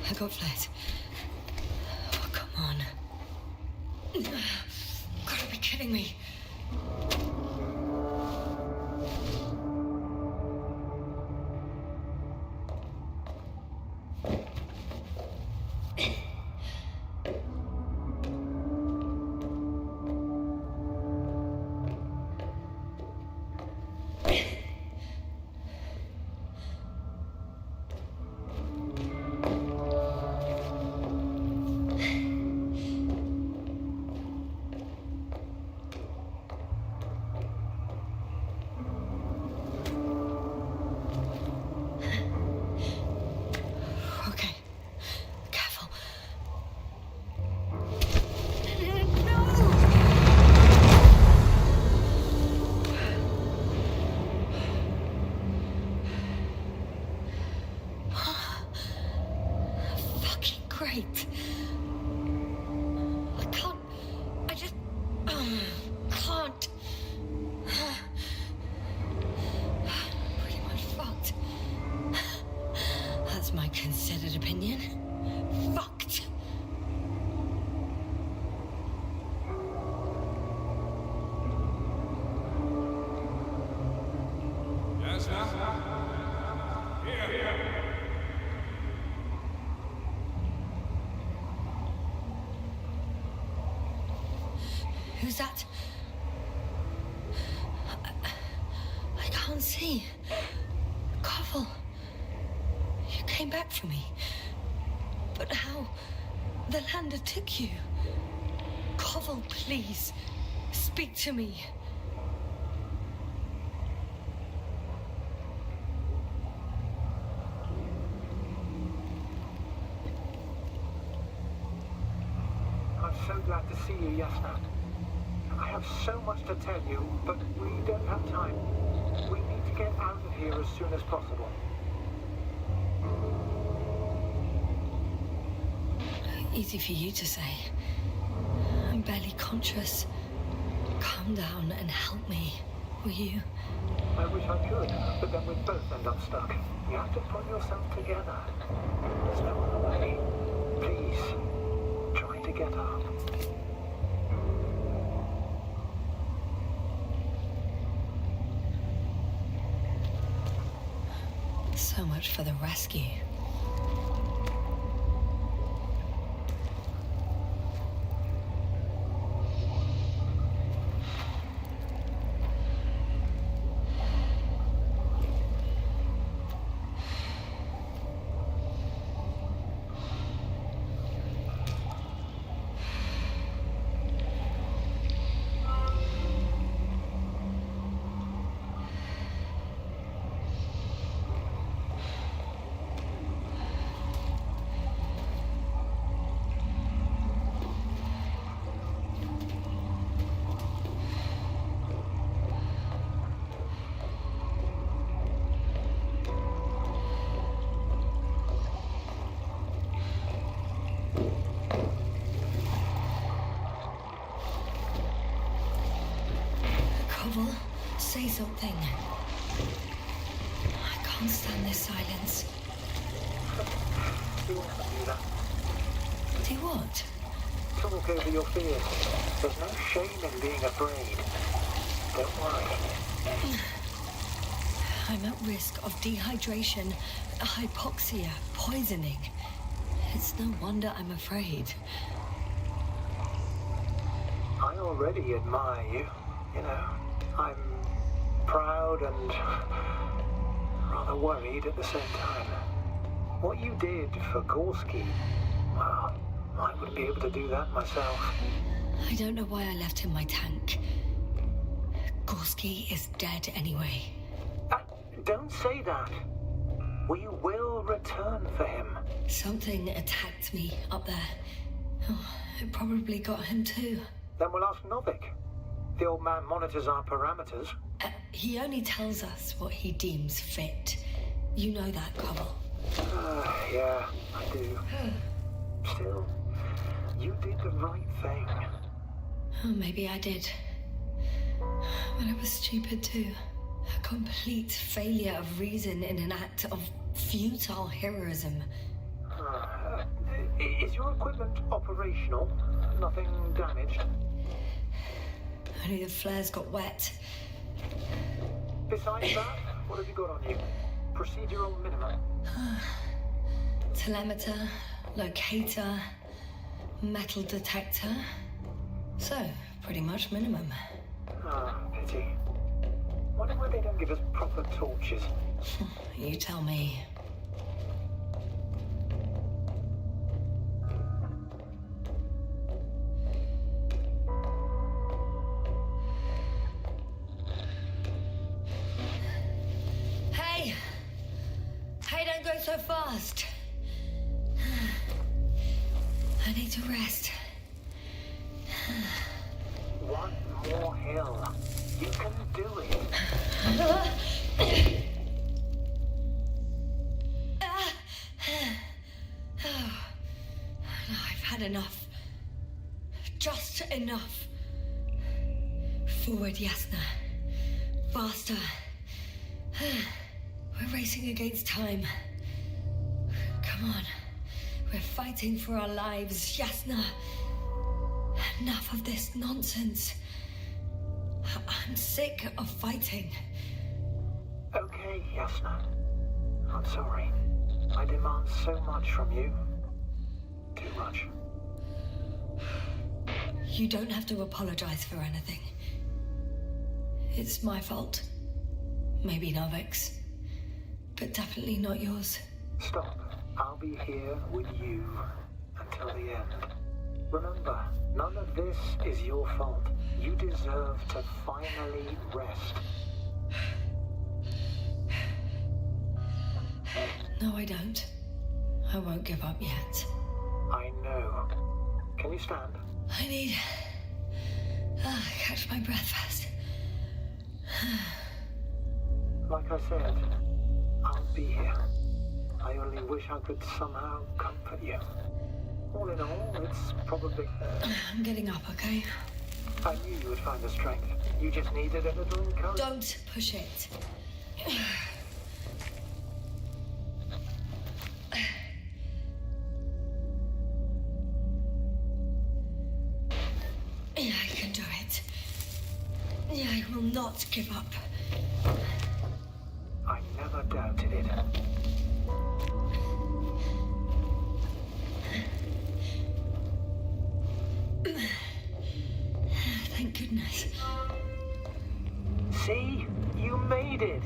I got flares. Oh, come on. Gotta be kidding me. Great. I can't. I just can't. Pretty much fucked. That's my considered opinion. Fucked. Yes, sir. Here. Who's that? I can't see. Koval, you came back for me. But how? The lander took you. Koval, please, speak to me. I'm so glad to see you, Yasna. I have so much to tell you, but we don't have time. We need to get out of here as soon as possible. Easy for you to say. I'm barely conscious. Calm down and help me, will you? I wish I could, but then we'd both end up stuck. You have to pull yourself together. There's no other way. Please, try to get up. So much for the rescue. something. I can't stand this silence. You want to do that? Do what? Talk over your fears. There's no shame in being afraid. Don't worry. I'm at risk of dehydration, hypoxia, poisoning. It's no wonder I'm afraid. I already admire you. You know, I'm proud and rather worried at the same time. What you did for Gorski, well, I wouldn't be able to do that myself. I don't know why I left him my tank. Gorski is dead anyway. Don't say that. We will return for him. Something attacked me up there. Oh, it probably got him too. Then we'll ask Novik. The old man monitors our parameters. He only tells us what he deems fit. You know that, Cobble. Yeah, I do. Still, you did the right thing. Oh, maybe I did. But it was stupid too. A complete failure of reason in an act of futile heroism. Is your equipment operational? Nothing damaged? Only the flares got wet. Besides that, what have you got on you? Procedural minimum? Telemeter, locator, metal detector. So, pretty much minimum. Pity. Wonder why they don't give us proper torches. You tell me. Hey! Hey, don't go so fast. I need to rest. One more hill. You can do it. I've had enough. Just enough. Forward, Yasna. Faster. We're racing against time. Come on. We're fighting for our lives, Yasna. Enough of this nonsense. I'm sick of fighting. Okay, Yasna. I'm sorry. I demand so much from you. Too much. You don't have to apologize for anything. It's my fault. Maybe Novik's. But definitely not yours. Stop. I'll be here with you until the end. Remember, none of this is your fault. You deserve to finally rest. No, I don't. I won't give up yet. I know. Can you stand? I need... catch my breath first. Like I said, I'll be here. I only wish I could somehow comfort you. All in all, it's probably... I'm getting up, okay? I knew you would find the strength. You just needed a little encouragement. Don't push it. I can do it. I will not give up. I never doubted it. Thank goodness. See? You made it.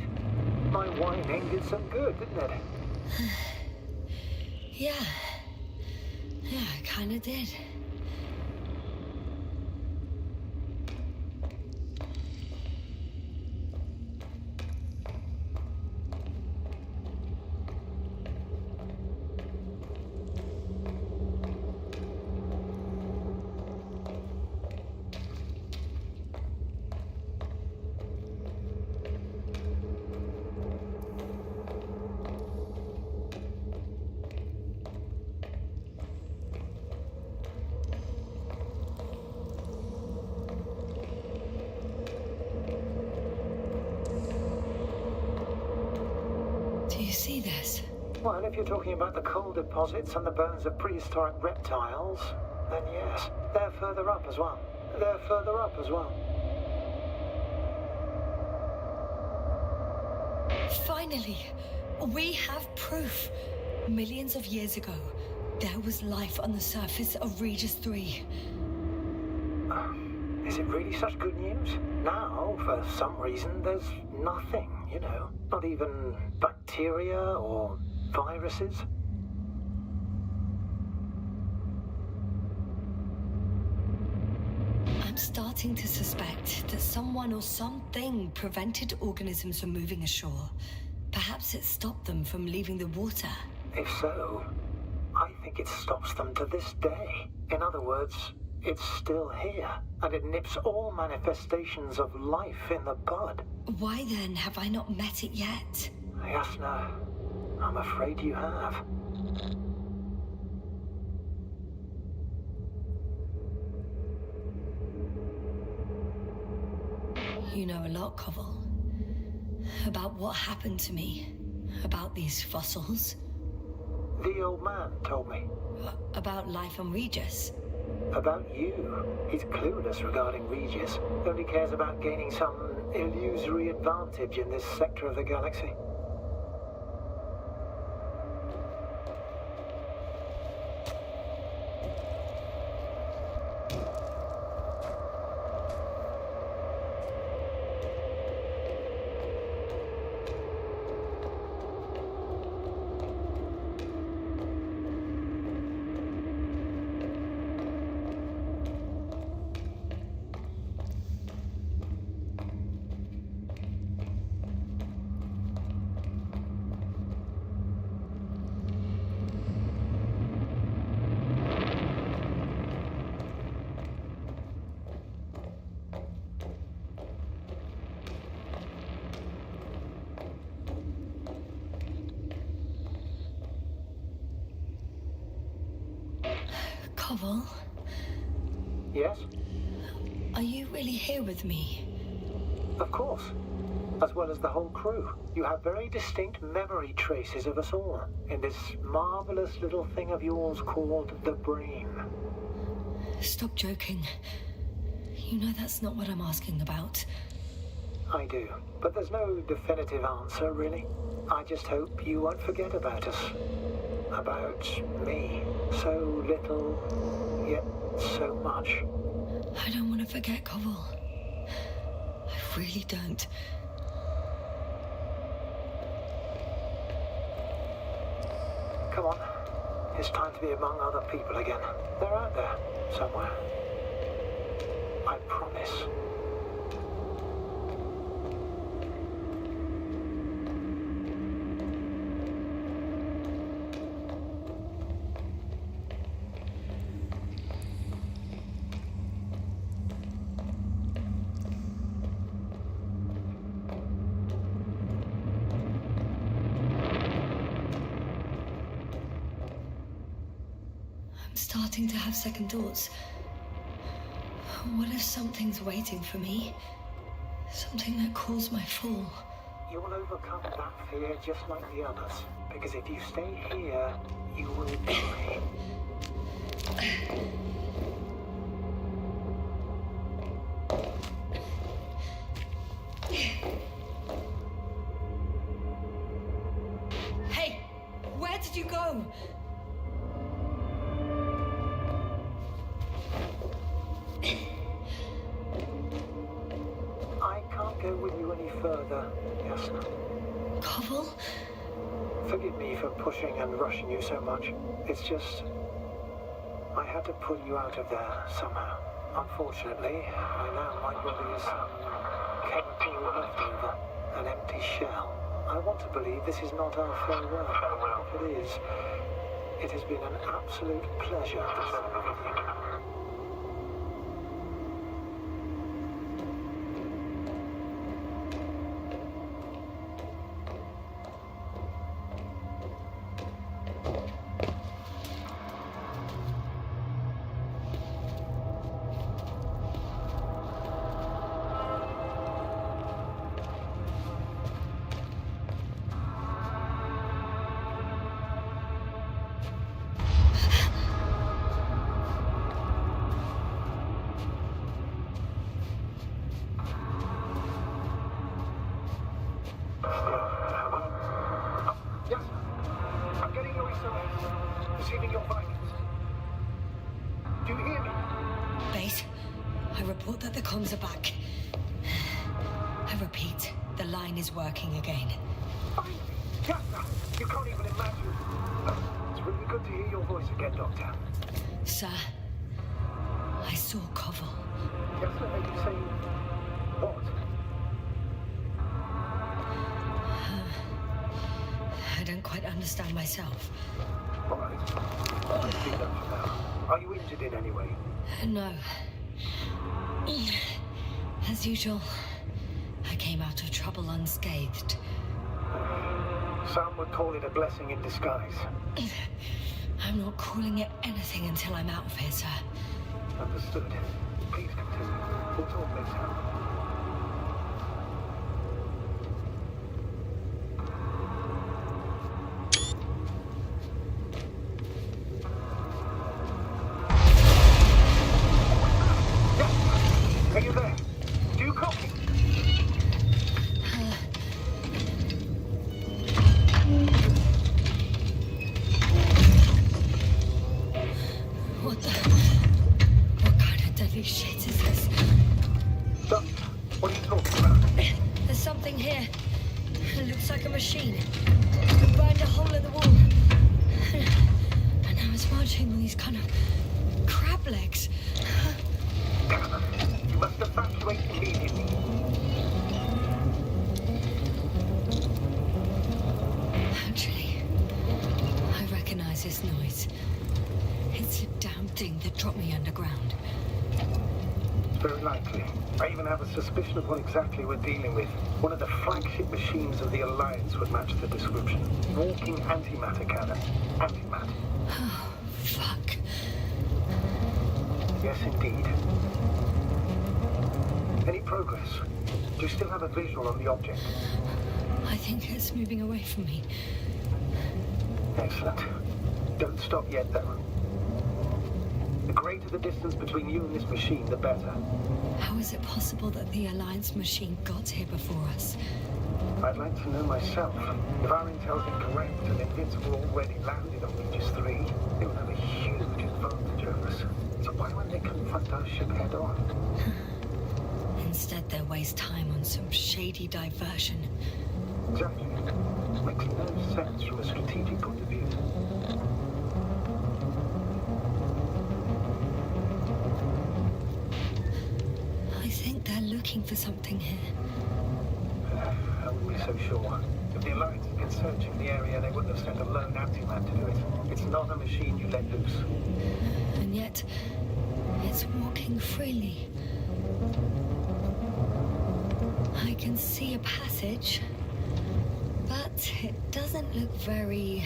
My whining did some good, didn't it? Yeah. Yeah, I kinda did. Well, if you're talking about the coal deposits and the bones of prehistoric reptiles, then yes, they're further up as well. They're further up as well. Finally, we have proof. Millions of years ago, there was life on the surface of Regis 3. Is it really such good news? Now, for some reason, there's nothing, you know. Not even bacteria or viruses. I'm starting to suspect that someone or something prevented organisms from moving ashore. Perhaps it stopped them from leaving the water. If so, I think it stops them to this day. In other words, it's still here, and it nips all manifestations of life in the bud. Why then have I not met it yet? Yes, no. I'm afraid you have. You know a lot, Koval. About what happened to me. About these fossils. The old man told me. About life on Regis. About you. He's clueless regarding Regis. Only cares about gaining some illusory advantage in this sector of the galaxy. Koval? Yes? Are you really here with me? Of course. As well as the whole crew. You have very distinct memory traces of us all in this marvelous little thing of yours called the brain. Stop joking. You know that's not what I'm asking about. I do, but there's no definitive answer, really. I just hope you won't forget about us. About me. So little, yet so much. I don't want to forget, Koval. I really don't. Come on. It's time to be among other people again. They're out there, somewhere. I promise. Starting to have second thoughts. What if something's waiting for me? Something that calls my fall. You will overcome that fear just like the others. Because if you stay here, you will die. Hey! Where did you go? I can't go with you any further, Yasna. Koval? Forgive me for pushing and rushing you so much. It's just... I had to pull you out of there somehow. Unfortunately, by now my body is chemical leftover, an empty shell. I want to believe this is not our farewell. If it is, it has been an absolute pleasure to serve with you. Do you hear me? Base, I report that the comms are back. I repeat, the line is working again. Finally! Jasper! You can't even imagine. It's really good to hear your voice again, Doctor. Sir, I saw Koval. Jasper, they keep saying... What? I don't quite understand myself. All right. I'll speak up for now. Are you injured in any way? No. As usual, I came out of trouble unscathed. Some would call it a blessing in disguise. I'm not calling it anything until I'm out of here, sir. Understood. Please continue. We'll talk later. Are you there? Do you copy? What kind of deadly shit is this? Doctor, what are you talking about? There's something here. It looks like a machine. It burned a hole in the wall. And now it's marching on these kind of crab legs. You must evacuate immediately. Actually, I recognize this noise. It's a damn thing that dropped me underground. Very likely. I even have a suspicion of what exactly we're dealing with. One of the flagship machines of the Alliance would match the description. Walking antimatter cannon. Antimatter. Oh, fuck. Yes, indeed. Any progress? Do you still have a visual on the object? I think it's moving away from me. Excellent. Don't stop yet, though. The greater the distance between you and this machine, the better. How is it possible that the Alliance machine got here before us? I'd like to know myself. If our intel's incorrect and Invincible already landed on Regis 3, they would have a huge advantage over us. So why won't they confront our ship head on? Instead, they waste time on some shady diversion. Exactly. Makes no sense from a strategic point of view. I think they're looking for something here. How would we be so sure? If the Alliance had been searching the area, they wouldn't have sent a lone anti-man to do it. It's not a machine you let loose. And yet, it's walking freely. I can see a passage, but it doesn't look very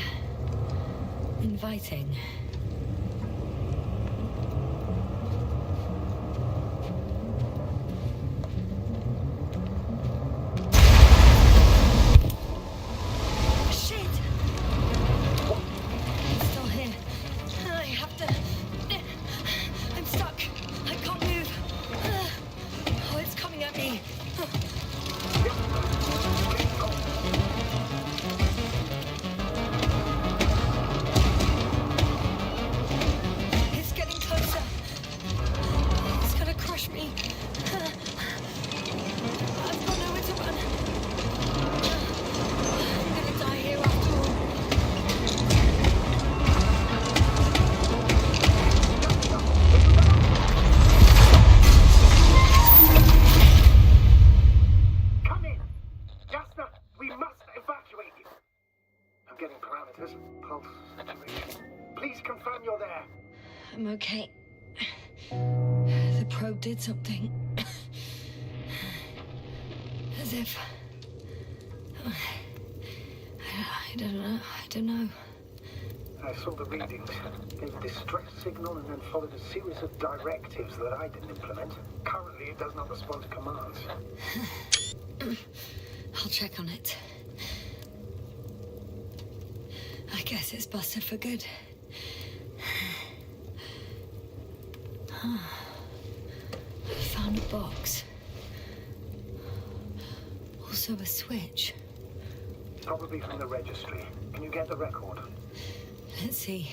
inviting. Shit! It's still here. I have to... I'm stuck. I can't move. Oh, it's coming at me. It's getting closer. It's gonna crush me. I've got nowhere to run. I'm gonna die here after all. Come in! Jasper, we must evacuate you! I'm getting parameters. Pulse situation. Please confirm you're there. I'm okay. The probe did something. As if... I don't know. I saw the readings, gave a distress signal and then followed a series of directives that I didn't implement. Currently, it does not respond to commands. I'll check on it. I guess it's busted for good. I found a box. Also a switch. Probably from the registry. Can you get the record? Let's see.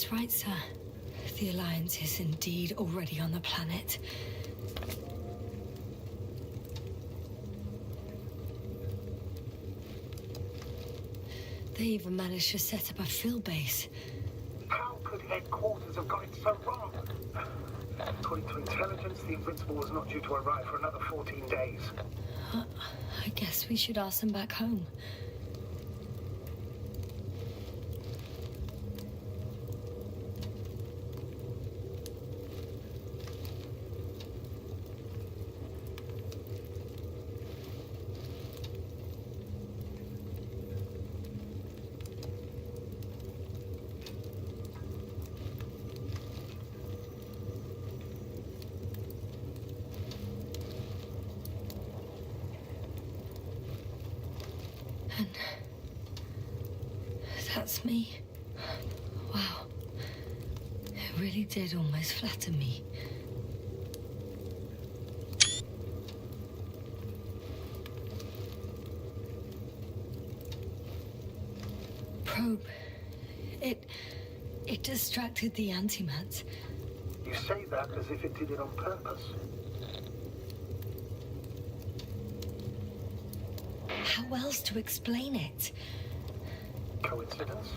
That's right, sir. The Alliance is indeed already on the planet. They even managed to set up a field base. How could headquarters have got it so wrong? According to intelligence, the Invincible was not due to arrive for another 14 days. I guess we should ask them back home. And that's me. Wow. It really did almost flatter me. Probe. It distracted the antimats. You say that as if it did it on purpose. How else to explain it? Coincidence?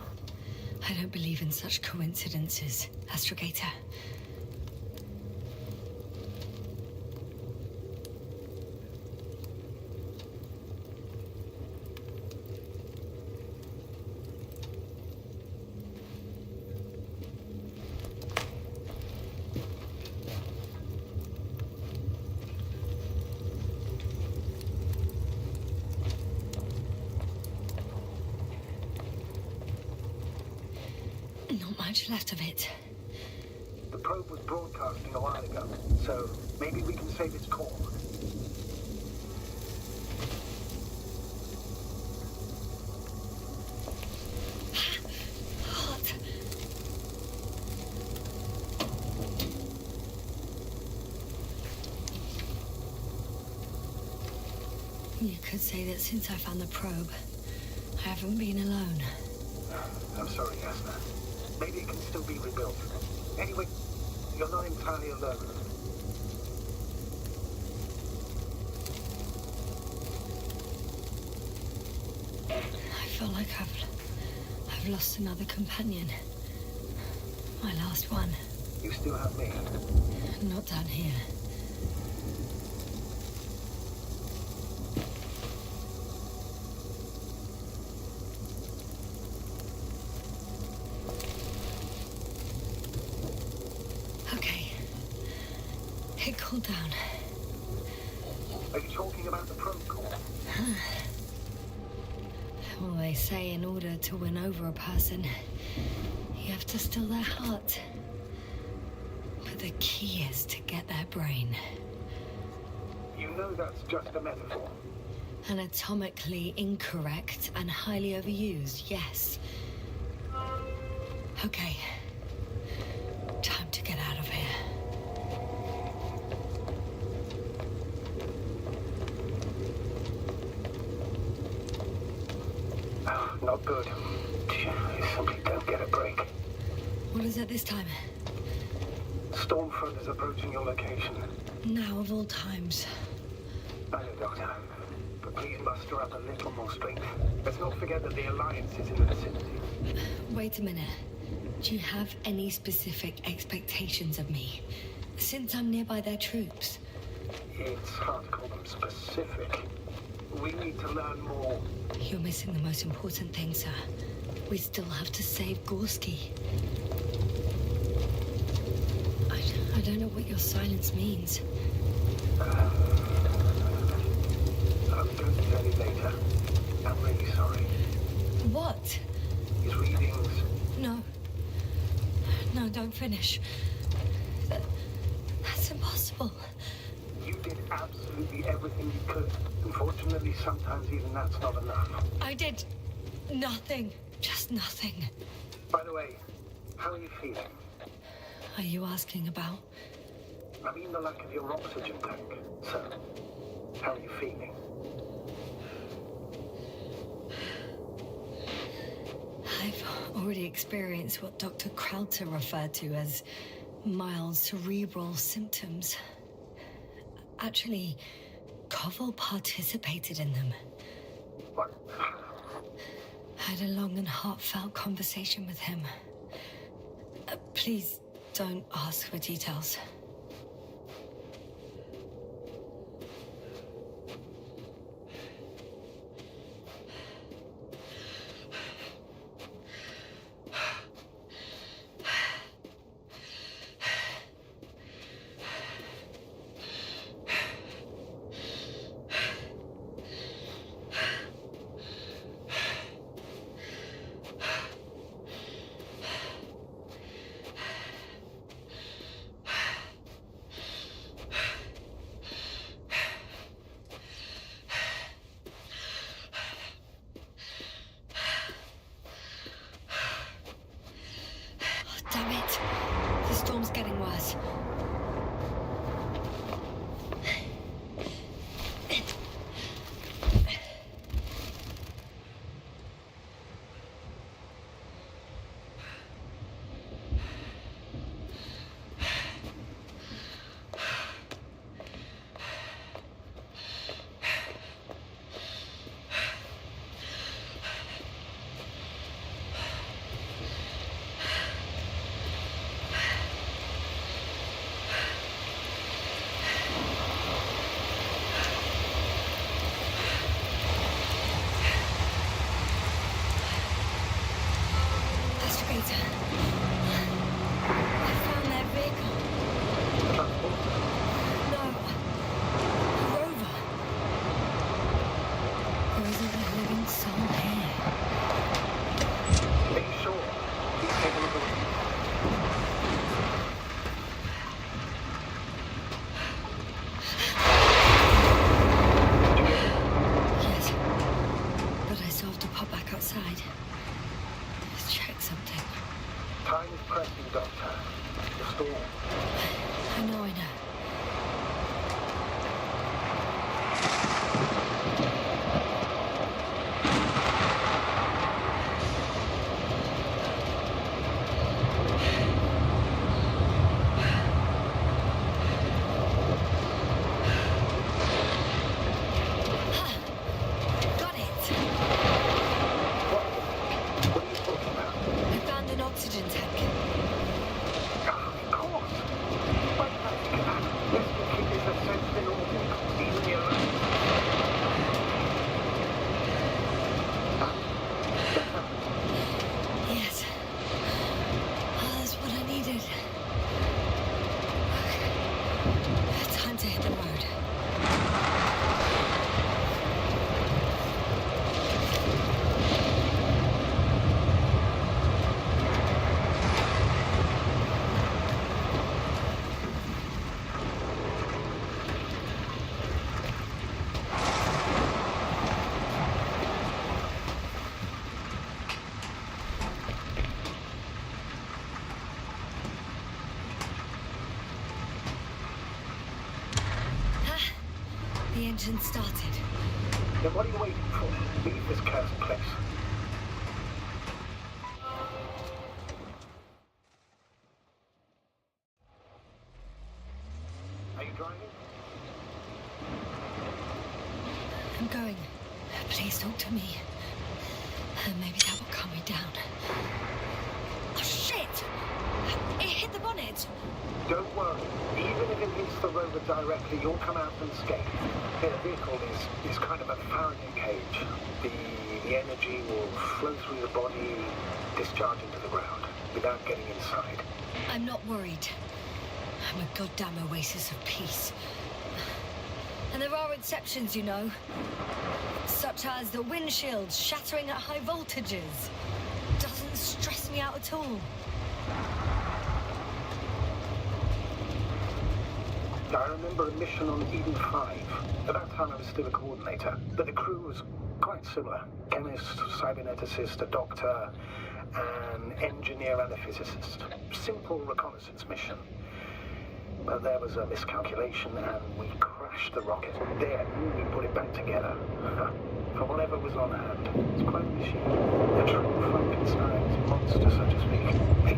I don't believe in such coincidences, Astrogator. Not much left of it. The probe was broadcasting a while ago, so maybe we can save its call. Hot. You could say that since I found the probe, I haven't been alone. I'm sorry, Yasna. Maybe it can still be rebuilt. Anyway, you're not entirely alone. I feel like I've lost another companion. My last one. You still have me. Not down here. Okay. It cooled down. Are you talking about the probe call? Well, they say in order to win over a person, you have to steal their heart. But the key is to get their brain. You know that's just a metaphor. Anatomically incorrect and highly overused, yes. Okay. Time to get out of here. Not good. You simply don't get a break. What is it this time? Stormfront is approaching your location. Now of all times. I know, Doctor. But please muster up a little more strength. Let's not forget that the Alliance is in the vicinity. Wait a minute. Do you have any specific expectations of me? Since I'm nearby their troops. It's hard to call them specific. We need to learn more. You're missing the most important thing, sir. We still have to save Gorski. I don't know what your silence means. I'm going to tell you later. I'm really sorry. What? His readings. No. No, don't finish. That's impossible. You did absolutely everything you could. Unfortunately, sometimes even that's not enough. I did nothing. Just nothing. By the way, how are you feeling? Are you asking about? I mean the lack of your oxygen tank. So, how are you feeling? I've already experienced what Dr. Krauter referred to as mild cerebral symptoms. Actually, Koval participated in them. What? I had a long and heartfelt conversation with him. Please don't ask for details. Damn it. The storm's getting worse. I found their vehicle. No. A rover. There isn't a living soul here. Are you sure? Please take a look around. Yes. But I still have to pop back outside. Let's check something. Time is pressing, Doctor. The storm. I know. Got it. What are you talking about? I found an oxygen tank. Of course. Why did I think of that? Rescue kit is essential in all vehicles, even your own. Yes. That's what I needed. Time to hit the road. The engine started. Then what are you waiting for? Leave this cursed place. Are you driving? I'm going. Please talk to me. Maybe that will calm me down. Oh, shit! It hit the bonnet! Don't worry. Even if it hits the rover directly, you'll come out unscathed. The vehicle is kind of a Faraday cage. The energy will flow through the body, discharge into the ground, without getting inside. I'm not worried. I'm a goddamn oasis of peace. And there are exceptions, you know. Such as the windshield shattering at high voltages. Doesn't stress me out at all. I remember a mission on Eden 5. At that time I was still a coordinator, but the crew was quite similar. Chemist, cyberneticist, a doctor, an engineer and a physicist. Simple reconnaissance mission. But there was a miscalculation and we crashed the rocket. Then we put it back together. For whatever was on hand. It's quite a machine. A true Frankenstein's monster, so to speak.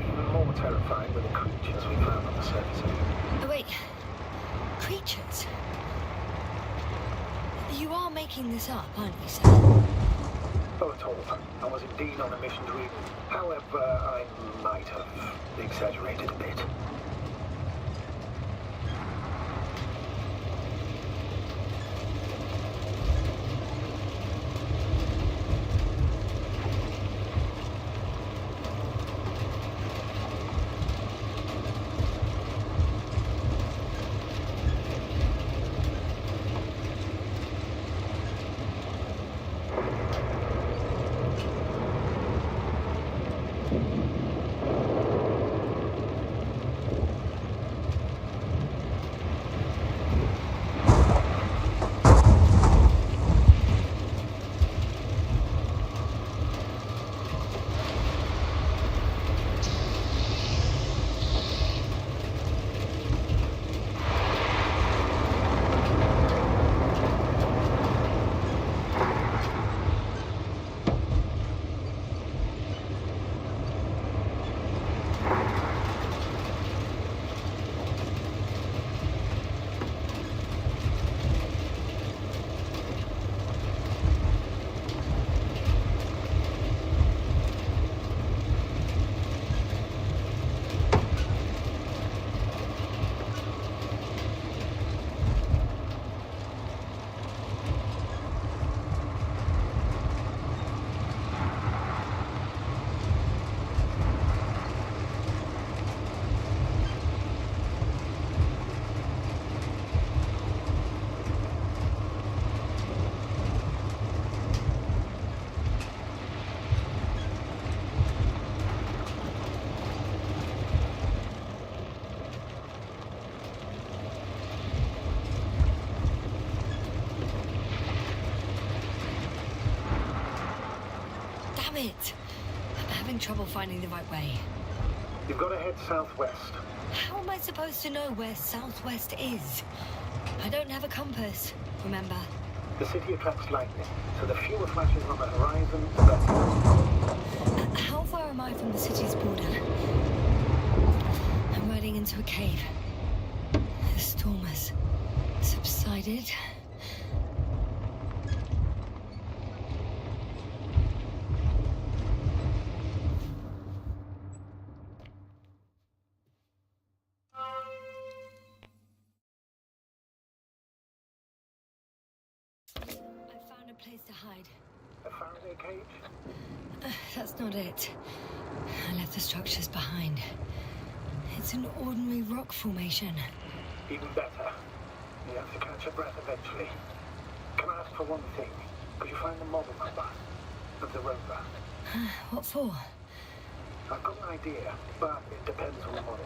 Even more terrifying were the creatures we found on the surface of it. Oh, wait. Creatures? You are making this up, aren't you, sir? Not at all. I was indeed on a mission to Eden. However, I might have exaggerated a bit. Damn it! I'm having trouble finding the right way. You've got to head southwest. How am I supposed to know where southwest is? I don't have a compass, remember? The city attracts lightning, so the fewer flashes on the horizon, the better. How far am I from the city's border? I'm riding into a cave. The storm has subsided. Place to hide. A Faraday cage? That's not it. I left the structures behind. It's an ordinary rock formation. Even better. You have to catch your breath eventually. Can I ask for one thing? Could you find the model number of the rover? What for? I've got an idea, but it depends on the model.